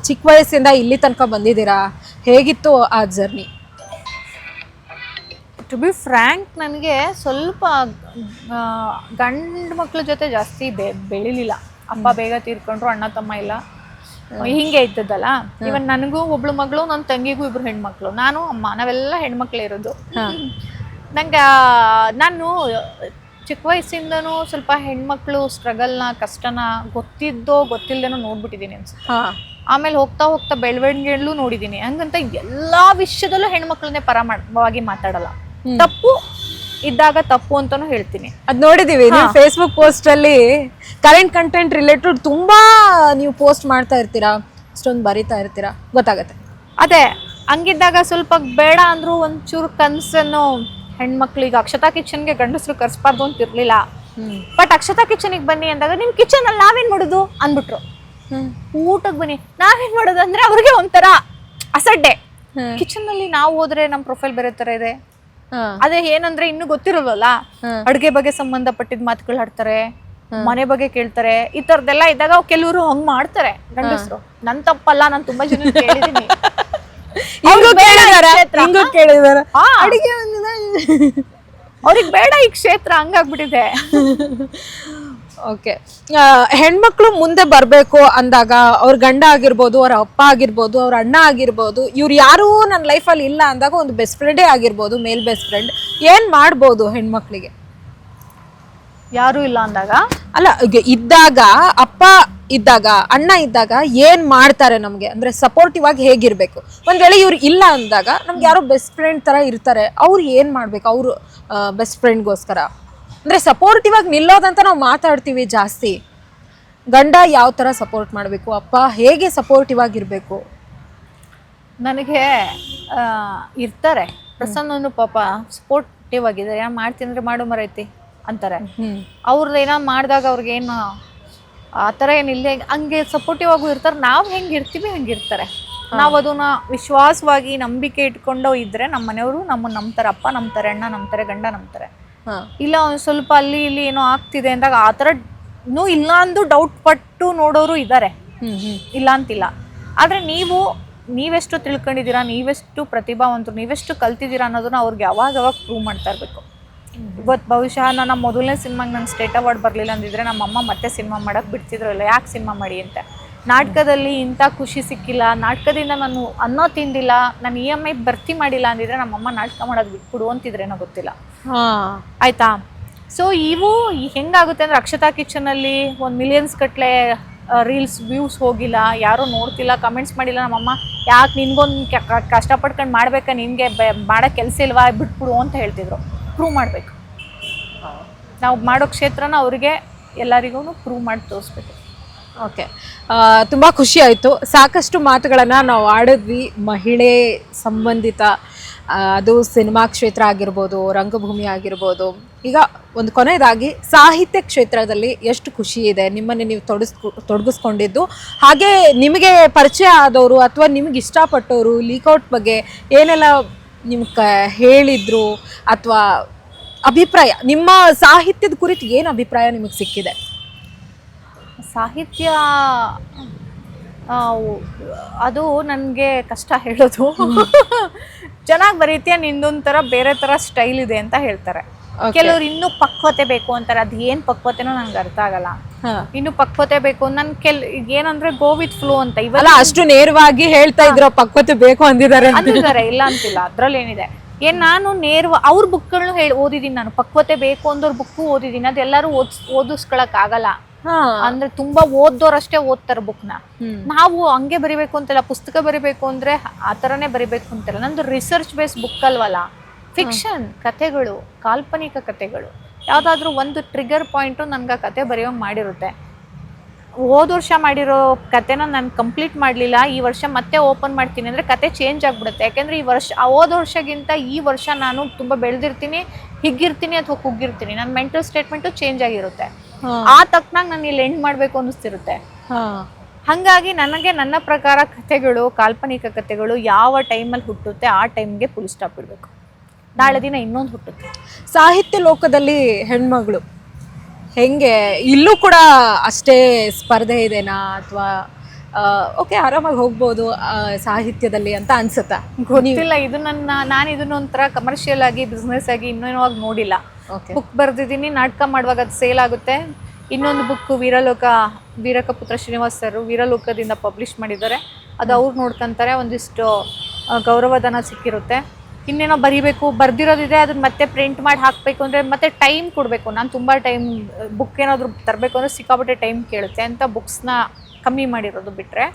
ಚಿಕ್ಕ ವಯಸ್ಸಿಂದ ಇಲ್ಲಿ ತನಕ ಬಂದಿದ್ದೀರಾ, ಹೇಗಿತ್ತು ಆ ಜರ್ನಿ? ಟು ಬಿ ಫ್ರ್ಯಾಂಕ್, ನನಗೆ ಸ್ವಲ್ಪ ಗಂಡು ಮಕ್ಳ ಜೊತೆ ಜಾಸ್ತಿ ಬೆಳಿಲಿಲ್ಲ. ಅಪ್ಪ ಬೇಗ ತೀರ್ಕೊಂಡ್ರು, ಅಣ್ಣ ತಮ್ಮ ಇಲ್ಲ, ಹಿಂಗೆ ಇದ್ದದ್ದಲ್ಲ. ಇವನ್ ನನಗೂ ಒಬ್ಳು ಮಗಳು, ನನ್ನ ತಂಗಿಗೂ ಇಬ್ರು ಹೆಣ್ಮಕ್ಳು, ನಾನು ಅಮ್ಮ, ನಾವೆಲ್ಲ ಹೆಣ್ಮಕ್ಳೇ ಇರೋದು. ನಂಗೆ ನಾನು ಚಿಕ್ಕ ವಯಸ್ಸಿಂದನೂ ಸ್ವಲ್ಪ ಹೆಣ್ಮಕ್ಳು ಸ್ಟ್ರಗಲ್ನ, ಕಷ್ಟನ ಗೊತ್ತಿದ್ದೋ ಗೊತ್ತಿಲ್ಲದೇನೋ ನೋಡ್ಬಿಟ್ಟಿದ್ದೀನಿ ಅನ್ಸುತ್ತೆ. ಆಮೇಲೆ ಹೋಗ್ತಾ ಹೋಗ್ತಾ ಬೆಳವಣಿಗೆಲ್ಲೂ ನೋಡಿದ್ದೀನಿ. ಹಂಗಂತ ಎಲ್ಲಾ ವಿಷಯದಲ್ಲೂ ಹೆಣ್ಮಕ್ಳನ್ನೇ ಪರವಾಗಿ ಮಾತಾಡಲ್ಲ. ತಪ್ಪು ಇದ್ದಾಗ ತಪ್ಪು ಅಂತಾನು ಹೇಳ್ತೀನಿ. ಅದ್ ನೋಡಿದೀವಿ ನೀವು ಫೇಸ್ಬುಕ್ ಪೋಸ್ಟ್ ಅಲ್ಲಿ ಕರೆಂಟ್ ಕಂಟೆಂಟ್ ರಿಲೇಟೆಡ್ ತುಂಬಾ ನೀವು ಪೋಸ್ಟ್ ಮಾಡ್ತಾ ಇರ್ತೀರಾ. ಇಷ್ಟೊಂದು ಬರಿತಾ ಇರ್ತೀರಾ ಗೊತ್ತಾಗತ್ತೆ. ಅದೇ ಹಂಗಿದ್ದಾಗ ಸ್ವಲ್ಪ ಬೇಡ ಅಂದ್ರು ಒಂಚೂರು ಕನ್ಸನ್ನು ಹೆಣ್ಮಕ್ಳಿಗೆ ಅಕ್ಷತಾ ಕಿಚನ್ಗೆ ಗಂಡಸರು ಕರ್ಸ್ಬಾರ್ದು ಅಂತ ಇರ್ಲಿಲ್ಲ. ಬಟ್ ಅಕ್ಷತಾ ಕಿಚನಿಗೆ ಬನ್ನಿ ಅಂದಾಗ ನಿಮ್ ಕಿಚನ್ ಅಲ್ಲಿ ನಾವೇನ್ ಮಾಡೋದು ಅಂದ್ಬಿಟ್ರು. ಊಟಕ್ಕೆ ಬನ್ನಿ ನಾವೇನ್ ಮಾಡೋದು ಅಂದ್ರೆ ಅವ್ರಿಗೆ ಒಂಥರ ಅಸಡ್ಡೆ. ಕಿಚನ್ ಅಲ್ಲಿ ನಾವು ಹೋದ್ರೆ ನಮ್ ಪ್ರೊಫೈಲ್ ಬೇರೆ ತರ ಇದೆ. ಅದೇ ಏನಂದ್ರೆ ಇನ್ನು ಗೊತ್ತಿರಲ್ವಲ್ಲ, ಅಡ್ಗೆ ಬಗ್ಗೆ ಸಂಬಂಧಪಟ್ಟಿದ ಮಾತುಗಳು ಆಡ್ತಾರೆ, ಮನೆ ಬಗ್ಗೆ ಕೇಳ್ತಾರೆ, ಈ ತರದೆಲ್ಲ ಇದ್ದಾಗ ಕೆಲವರು ಹಂಗ್ ಮಾಡ್ತಾರೆ ಗಂಡಸರು. ನನ್ ತಪ್ಪಲ್ಲ, ನಾನು ತುಂಬಾ ಜನ ಕೇಳಿದೀನಿ. ಅವ್ರಿಗೆ ಬೇಡ ಈ ಕ್ಷೇತ್ರ, ಹಂಗಾಗ್ಬಿಟ್ಟಿದೆ. ಓಕೆ, ಹೆಣ್ಮಕ್ಳು ಮುಂದೆ ಬರ್ಬೇಕು ಅಂದಾಗ ಅವ್ರ ಗಂಡ ಆಗಿರ್ಬೋದು, ಅವ್ರ ಅಪ್ಪ ಆಗಿರ್ಬೋದು, ಅವ್ರ ಅಣ್ಣ ಆಗಿರ್ಬೋದು, ಇವ್ರು ಯಾರೂ ನನ್ನ ಲೈಫಲ್ಲಿ ಇಲ್ಲ ಅಂದಾಗ ಒಂದು ಬೆಸ್ಟ್ ಫ್ರೆಂಡೇ ಆಗಿರ್ಬೋದು, ಮೇಲ್ ಬೆಸ್ಟ್ ಫ್ರೆಂಡ್, ಏನ್ ಮಾಡ್ಬೋದು ಹೆಣ್ಮಕ್ಳಿಗೆ? ಯಾರು ಇಲ್ಲ ಅಂದಾಗ ಅಲ್ಲ, ಇದ್ದಾಗ ಅಪ್ಪ ಇದ್ದಾಗ ಅಣ್ಣ ಇದ್ದಾಗ ಏನ್ ಮಾಡ್ತಾರೆ ನಮ್ಗೆ, ಅಂದ್ರೆ ಸಪೋರ್ಟಿವ್ ಆಗಿ ಹೇಗಿರ್ಬೇಕು? ಒಂದ್ ವೇಳೆ ಇವ್ರು ಇಲ್ಲ ಅಂದಾಗ ನಮ್ಗೆ ಯಾರೋ ಬೆಸ್ಟ್ ಫ್ರೆಂಡ್ ತರ ಇರ್ತಾರೆ, ಅವ್ರು ಏನ್ ಮಾಡ್ಬೇಕು? ಅವ್ರು ಬೆಸ್ಟ್ ಫ್ರೆಂಡ್ಗೋಸ್ಕರ ಅಂದ್ರೆ ಸಪೋರ್ಟಿವ್ ಆಗಿ ನಿಲ್ಲೋದಂತ ನಾವು ಮಾತಾಡ್ತೀವಿ ಜಾಸ್ತಿ. ಗಂಡ ಯಾವ ತರ ಸಪೋರ್ಟ್ ಮಾಡ್ಬೇಕು, ಅಪ್ಪ ಹೇಗೆ ಸಪೋರ್ಟಿವ್ ಆಗಿರ್ಬೇಕು? ನನಗೆ ಇರ್ತಾರೆ ಪ್ರಸನ್ನನು ಪಾಪ ಸಪೋರ್ಟಿವ್ ಆಗಿದೆ. ಏನ್ ಮಾಡ್ತೀನಿ ಅಂದ್ರೆ ಮಾಡು ಮರೈತಿ ಅಂತಾರೆ. ಅವ್ರದ್ದು ಏನೋ ಮಾಡಿದಾಗ ಅವ್ರಿಗೇನು ಆ ಥರ ಏನಿಲ್ಲ, ಹಂಗೆ ಸಪೋರ್ಟಿವ್ ಆಗು ಇರ್ತಾರೆ. ನಾವು ಹೆಂಗಿರ್ತೀವಿ ಹಂಗಿರ್ತಾರೆ. ನಾವು ಅದನ್ನ ವಿಶ್ವಾಸವಾಗಿ ನಂಬಿಕೆ ಇಟ್ಕೊಂಡು ಇದ್ರೆ ನಮ್ಮ ಮನೆಯವರು ನಮ್ಮನ್ನು ನಂಬ್ತಾರೆ. ಅಪ್ಪ ನಂಬ್ತಾರೆ, ಅಣ್ಣ ನಂಬ್ತಾರೆ, ಗಂಡ ನಂಬ್ತಾರೆ. ಇಲ್ಲ ಒಂದು ಸ್ವಲ್ಪ ಅಲ್ಲಿ ಇಲ್ಲಿ ಏನೋ ಆಗ್ತಿದೆ ಅಂದಾಗ ಆ ಥರ ಇಲ್ಲ ಅಂದು ಡೌಟ್ ಪಟ್ಟು ನೋಡೋರು ಇದ್ದಾರೆ, ಇಲ್ಲ ಅಂತಿಲ್ಲ. ಆದರೆ ನೀವೆಷ್ಟು ತಿಳ್ಕೊಂಡಿದ್ದೀರಾ, ನೀವೆಷ್ಟು ಪ್ರತಿಭಾವಂತರು, ನೀವೆಷ್ಟು ಕಲ್ತಿದ್ದೀರಾ ಅನ್ನೋದನ್ನ ಅವ್ರಿಗೆ ಯಾವಾಗ ಪ್ರೂವ್ ಮಾಡ್ತಾ ಇರಬೇಕು. ಇವತ್ತು ಬಹುಶಃ ನನ್ನ ಮೊದಲನೇ ಸಿನಿಮಾಗೆ ನಂಗೆ ಸ್ಟೇಟ್ ಅವಾರ್ಡ್ ಬರಲಿಲ್ಲ ಅಂದಿದ್ರೆ ನಮ್ಮಮ್ಮ ಮತ್ತೆ ಸಿನಿಮಾ ಮಾಡೋಕ್ಕೆ ಬಿಡ್ತಿದ್ರು ಇಲ್ಲ, ಯಾಕೆ ಸಿನಿಮಾ ಮಾಡಿ ಅಂತ. ನಾಟಕದಲ್ಲಿ ಇಂಥ ಖುಷಿ ಸಿಕ್ಕಿಲ್ಲ, ನಾಟಕದಿಂದ ನಾನು ಅನ್ನೋ ತಿಂದಿಲ್ಲ, ನಾನು EMI ಭರ್ತಿ ಮಾಡಿಲ್ಲ ಅಂದಿದ್ರೆ ನಮ್ಮಮ್ಮ ನಾಟಕ ಮಾಡೋದು ಬಿಟ್ಬಿಡು ಅಂತಿದ್ರೇನೋ ಗೊತ್ತಿಲ್ಲ. ಆಯ್ತಾ? ಸೊ ಇವು ಹೆಂಗಾಗುತ್ತೆ ಅಂದರೆ ಅಕ್ಷತಾ ಕಿಚನಲ್ಲಿ 1 ಮಿಲಿಯನ್ಸ್ ಗಟ್ಟಲೆ ರೀಲ್ಸ್ ವ್ಯೂಸ್ ಹೋಗಿಲ್ಲ, ಯಾರೂ ನೋಡ್ತಿಲ್ಲ, ಕಮೆಂಟ್ಸ್ ಮಾಡಿಲ್ಲ. ನಮ್ಮಮ್ಮ ಯಾಕೆ ನಿನ್ಗೊಂದು ಕಷ್ಟಪಡ್ಕೊಂಡು ಮಾಡ್ಬೇಕಾ, ನಿನಗೆ ಮಾಡೋ ಕೆಲಸ ಇಲ್ವಾ, ಬಿಟ್ಬಿಡು ಅಂತ ಹೇಳ್ತಿದ್ರು. ಪ್ರೂವ್ ಮಾಡಬೇಕು, ನಾವು ಮಾಡೋ ಕ್ಷೇತ್ರನ ಅವ್ರಿಗೆ ಎಲ್ಲರಿಗೂ ಪ್ರೂವ್ ಮಾಡಿ ತೋರಿಸ್ಬೇಕು. ಓಕೆ, ತುಂಬ ಖುಷಿ ಆಯಿತು. ಸಾಕಷ್ಟು ಮಾತುಗಳನ್ನು ನಾವು ಆಡಿದ್ವಿ, ಮಹಿಳೆ ಸಂಬಂಧಿತ, ಅದು ಸಿನಿಮಾ ಕ್ಷೇತ್ರ ಆಗಿರ್ಬೋದು, ರಂಗಭೂಮಿ ಆಗಿರ್ಬೋದು. ಈಗ ಒಂದು ಕೊನೆಯದಾಗಿ ಸಾಹಿತ್ಯ ಕ್ಷೇತ್ರದಲ್ಲಿ ಎಷ್ಟು ಖುಷಿ ಇದೆ ನಿಮ್ಮನ್ನು ನೀವು ತೊಡಗಿಸ್ಕೊಂಡಿದ್ದು, ಹಾಗೆ ನಿಮಗೆ ಪರಿಚಯ ಆದವರು ಅಥವಾ ನಿಮಗೆ ಇಷ್ಟಪಟ್ಟವರು ಲೀಕೌಟ್ ಬಗ್ಗೆ ಏನೆಲ್ಲ ನಿಮ್ಗೆ ಹೇಳಿದ್ರು, ಅಥವಾ ಅಭಿಪ್ರಾಯ, ನಿಮ್ಮ ಸಾಹಿತ್ಯದ ಕುರಿತು ಏನು ಅಭಿಪ್ರಾಯ ನಿಮಗೆ ಸಿಕ್ಕಿದೆ? ಸಾಹಿತ್ಯ ಅದು ನನಗೆ ಕಷ್ಟ ಹೇಳೋದು. ಚೆನ್ನಾಗಿ ಬರೀತೀಯ, ನಿಂದೊಂಥರ ಬೇರೆ ಥರ ಸ್ಟೈಲ್ ಇದೆ ಅಂತ ಹೇಳ್ತಾರೆ. ಕೆಲವ್ರು ಇನ್ನೂ ಪಕ್ವತೆ ಬೇಕು ಅಂತಾರೆ. ಅದು ಏನು ಪಕ್ವತೆನೋ ನಂಗೆ ಅರ್ಥ ಆಗಲ್ಲ. ಇನ್ನು ಪಕ್ವತೆ ಬೇಕು ನನ್ ಏನಂದ್ರೆ ಗೋ ವಿತ್ ಫ್ಲೋ ಅಂತ. ಇವೆಲ್ಲ ಅಷ್ಟು ನೇರವಾಗಿ ಹೇಳ್ತಾ ಇದ್ರು ಪಕ್ವತೆ ಬೇಕು ಅಂದಿದ್ದಾರೆ, ಇಲ್ಲ ಅಂತಿಲ್ಲ, ಅದ್ರಲ್ಲಿ ಏನಿದೆ. ನಾನು ಅವ್ರ ಬುಕ್ಗಳನ್ನ ಓದಿದೀನಿ. ನಾನು ಪಕ್ವತೆ ಬೇಕು ಅಂದವ್ರ ಬುಕ್ಕು ಓದಿದೀನಿ. ಅದೆಲ್ಲರೂ ಓದಿಸ್ಕೊಳಕ್ ಆಗಲ್ಲ. ಅಂದ್ರೆ ತುಂಬಾ ಓದ್ದೋರಷ್ಟೇ ಓದ್ತಾರ ಬುಕ್ನ. ನಾವು ಹಂಗೆ ಬರಿಬೇಕು ಅಂತೆಲ್ಲ, ಪುಸ್ತಕ ಬರಿಬೇಕು ಅಂದ್ರೆ ಆ ತರನೇ ಬರಿಬೇಕು ಅಂತೆಲ್ಲ. ನಂದು ರಿಸರ್ಚ್ ಬೇಸ್ ಬುಕ್ ಅಲ್ವಲ್ಲ, ಫಿಕ್ಷನ್ ಕಥೆಗಳು, ಕಾಲ್ಪನಿಕ ಕಥೆಗಳು. ಯಾವ್ದಾದ್ರು ಒಂದು ಟ್ರಿಗರ್ ಪಾಯಿಂಟು ನನ್ಗೆ ಕತೆ ಬರೆಯೋಂಗ್ ಮಾಡಿರುತ್ತೆ. ಹೋದ ವರ್ಷ ಮಾಡಿರೋ ಕತೆನ ನಾನು ಕಂಪ್ಲೀಟ್ ಮಾಡಲಿಲ್ಲ, ಈ ವರ್ಷ ಮತ್ತೆ ಓಪನ್ ಮಾಡ್ತೀನಿ ಅಂದರೆ ಕತೆ ಚೇಂಜ್ ಆಗಿಬಿಡುತ್ತೆ. ಯಾಕೆಂದರೆ ಈ ವರ್ಷ ಹೋದ ವರ್ಷಗಿಂತ ಈ ವರ್ಷ ನಾನು ತುಂಬ ಬೆಳೆದಿರ್ತೀನಿ, ಹಿಗ್ಗಿರ್ತೀನಿ ಅಥವಾ ಕುಗ್ಗಿರ್ತೀನಿ. ನನ್ನ ಮೆಂಟಲ್ ಸ್ಟೇಟ್ಮೆಂಟು ಚೇಂಜ್ ಆಗಿರುತ್ತೆ. ಆ ತಕ್ಕನಾಗ ನಾನು ಇಲ್ಲಿ ಎಂಡ್ ಮಾಡಬೇಕು ಅನ್ನಿಸ್ತಿರುತ್ತೆ. ಹಾಗಾಗಿ ನನಗೆ ನನ್ನ ಪ್ರಕಾರ ಕಥೆಗಳು, ಕಾಲ್ಪನಿಕ ಕಥೆಗಳು ಯಾವ ಟೈಮಲ್ಲಿ ಹುಟ್ಟುತ್ತೆ ಆ ಟೈಮ್ಗೆ ಫುಲ್ ಸ್ಟಾಪ್ ಇಡಬೇಕು. ನಾಳೆ ದಿನ ಇನ್ನೊಂದು ಹುಟ್ಟುತ್ತೆ. ಸಾಹಿತ್ಯ ಲೋಕದಲ್ಲಿ ಹೆಣ್ಮಗಳು ಹೆಂಗೆ, ಇಲ್ಲೂ ಕೂಡ ಅಷ್ಟೇ ಸ್ಪರ್ಧೆ ಇದೆನಾ, ಅಥವಾ ಓಕೆ ಆರಾಮಾಗಿ ಹೋಗ್ಬೋದು ಸಾಹಿತ್ಯದಲ್ಲಿ ಅಂತ ಅನ್ಸುತ್ತಾ? ಗೊತ್ತಿಲ್ಲ. ಇದು ನಾನು ಇದನ್ನೊಂಥರ ಕಮರ್ಷಿಯಲ್ ಆಗಿ ಬಿಸ್ನೆಸ್ ಆಗಿ ಇನ್ನೇನೋವಾಗಿ ನೋಡಿಲ್ಲ. ಬುಕ್ ಬರೆದಿದ್ದೀನಿ, ನಾಟಕ ಮಾಡುವಾಗ ಅದು ಸೇಲ್ ಆಗುತ್ತೆ. ಇನ್ನೊಂದು ಬುಕ್ ವೀರಕಪುತ್ರ ಶ್ರೀನಿವಾಸ್ ಸರ್ ವೀರಲೋಕದಿಂದ ಪಬ್ಲಿಷ್ ಮಾಡಿದ್ದಾರೆ. ಅದು ಅವ್ರು ನೋಡ್ಕೊಂತಾರೆ, ಒಂದಿಷ್ಟು ಗೌರವಧನ ಸಿಕ್ಕಿರುತ್ತೆ. ಇನ್ನೇನೋ ಬರಿಬೇಕು, ಬರ್ದಿರೋದಿದೆ, ಅದನ್ನ ಮತ್ತೆ ಪ್ರಿಂಟ್ ಮಾಡಿ ಹಾಕಬೇಕು ಅಂದರೆ ಮತ್ತೆ ಟೈಮ್ ಕೊಡಬೇಕು. ನಾನು ತುಂಬ ಟೈಮ್ ಬುಕ್ ಏನಾದರೂ ತರಬೇಕು ಅಂದರೆ ಸಿಕ್ಕಾಪಟ್ಟೆ ಟೈಮ್ ಕೇಳುತ್ತೆ ಅಂತ ಬುಕ್ಸ್ನ ಕಮ್ಮಿ ಮಾಡಿರೋದು ಬಿಟ್ಟರೆ,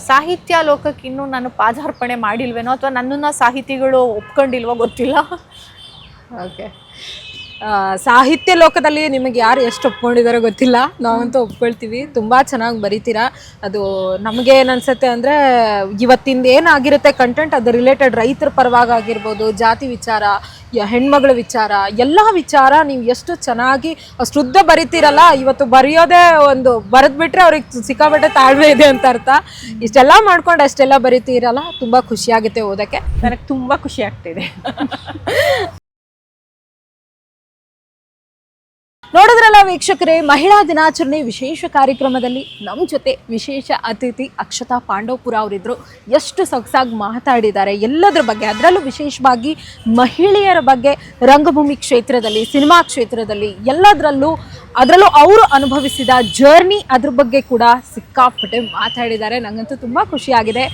ಸಾಹಿತ್ಯ ಲೋಕಕ್ಕೆ ಇನ್ನೂ ನಾನು ಪಾದಾರ್ಪಣೆ ಮಾಡಿಲ್ವೇನೋ ಅಥವಾ ನನ್ನನ್ನು ಸಾಹಿತಿಗಳು ಒಪ್ಕೊಂಡಿಲ್ವೋ ಗೊತ್ತಿಲ್ಲ. ಓಕೆ, ಸಾಹಿತ್ಯ ಲೋಕದಲ್ಲಿ ನಿಮಗೆ ಯಾರು ಎಷ್ಟು ಒಪ್ಕೊಂಡಿದಾರೋ ಗೊತ್ತಿಲ್ಲ, ನಾವಂತೂ ಒಪ್ಕೊಳ್ತೀವಿ. ತುಂಬ ಚೆನ್ನಾಗಿ ಬರೀತೀರಾ. ಅದು ನಮಗೆ ಏನನ್ಸುತ್ತೆ ಅಂದರೆ ಇವತ್ತಿಂದ ಏನಾಗಿರುತ್ತೆ ಕಂಟೆಂಟ್ ಅದು ರಿಲೇಟೆಡ್ ರೈತರ ಪರವಾಗಿ ಆಗಿರ್ಬೋದು, ಜಾತಿ ವಿಚಾರ, ಹೆಣ್ಮಗಳ ವಿಚಾರ, ಎಲ್ಲ ವಿಚಾರ ನೀವು ಎಷ್ಟು ಚೆನ್ನಾಗಿ ಶುದ್ಧ ಬರಿತೀರಲ್ಲ. ಇವತ್ತು ಬರೆಯೋದೇ ಒಂದು ಬರೆದ್ಬಿಟ್ರೆ ಅವ್ರಿಗೆ ಸಿಕ್ಕಾಪಟ್ಟೆ ತಾಳ್ಮೆ ಇದೆ ಅಂತ ಅರ್ಥ. ಇಷ್ಟೆಲ್ಲ ಮಾಡ್ಕೊಂಡು ಅಷ್ಟೆಲ್ಲ ಬರಿತೀರಲ್ಲ, ತುಂಬ ಖುಷಿಯಾಗುತ್ತೆ ಓದೋಕ್ಕೆ. ನನಗೆ ತುಂಬ ಖುಷಿ ಆಗ್ತಿದೆ. ನೋಡಿದ್ರಲ್ಲ ವೀಕ್ಷಕರೇ, ಮಹಿಳಾ ದಿನಾಚರಣೆ ವಿಶೇಷ ಕಾರ್ಯಕ್ರಮದಲ್ಲಿ ನಮ್ಮ ಜೊತೆ ವಿಶೇಷ ಅತಿಥಿ ಅಕ್ಷತಾ ಪಾಂಡವಪುರ ಅವರಿದ್ದರು. ಎಷ್ಟು ಸೊಗಸಾಗಿ ಮಾತಾಡಿದ್ದಾರೆ ಎಲ್ಲದರ ಬಗ್ಗೆ, ಅದರಲ್ಲೂ ವಿಶೇಷವಾಗಿ ಮಹಿಳೆಯರ ಬಗ್ಗೆ, ರಂಗಭೂಮಿ ಕ್ಷೇತ್ರದಲ್ಲಿ, ಸಿನಿಮಾ ಕ್ಷೇತ್ರದಲ್ಲಿ, ಅದರಲ್ಲೂ ಅವರು ಅನುಭವಿಸಿದ ಜರ್ನಿ ಅದ್ರ ಬಗ್ಗೆ ಕೂಡ ಸಿಕ್ಕಾಪಟ್ಟೆ ಮಾತಾಡಿದ್ದಾರೆ. ನನಗಂತೂ ತುಂಬ ಖುಷಿಯಾಗಿದೆ.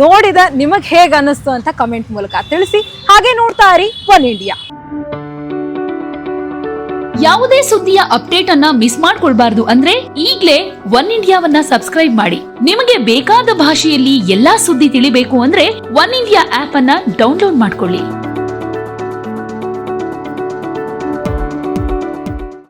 ನೋಡಿದ ನಿಮಗೆ ಹೇಗೆ ಅನ್ನಿಸ್ತು ಅಂತ ಕಮೆಂಟ್ ಮೂಲಕ ತಿಳಿಸಿ. ಹಾಗೆ ನೋಡ್ತಾ ಇರಿ ಒನ್ ಇಂಡಿಯಾ. ಯಾವುದೇ ಸುದ್ದಿಯ ಅಪ್ಡೇಟ್ ಅನ್ನ ಮಿಸ್ ಮಾಡ್ಕೊಳ್ಬಾರ್ದು ಅಂದ್ರೆ ಈಗ್ಲೇ ಒನ್ ಇಂಡಿಯಾವನ್ನ ಸಬ್ಸ್ಕ್ರೈಬ್ ಮಾಡಿ. ನಿಮಗೆ ಬೇಕಾದ ಭಾಷೆಯಲ್ಲಿ ಎಲ್ಲಾ ಸುದ್ದಿ ತಿಳಿಬೇಕು ಅಂದ್ರೆ ಒನ್ ಇಂಡಿಯಾ ಆಪ್ ಅನ್ನ ಡೌನ್ಲೋಡ್ ಮಾಡ್ಕೊಳ್ಳಿ.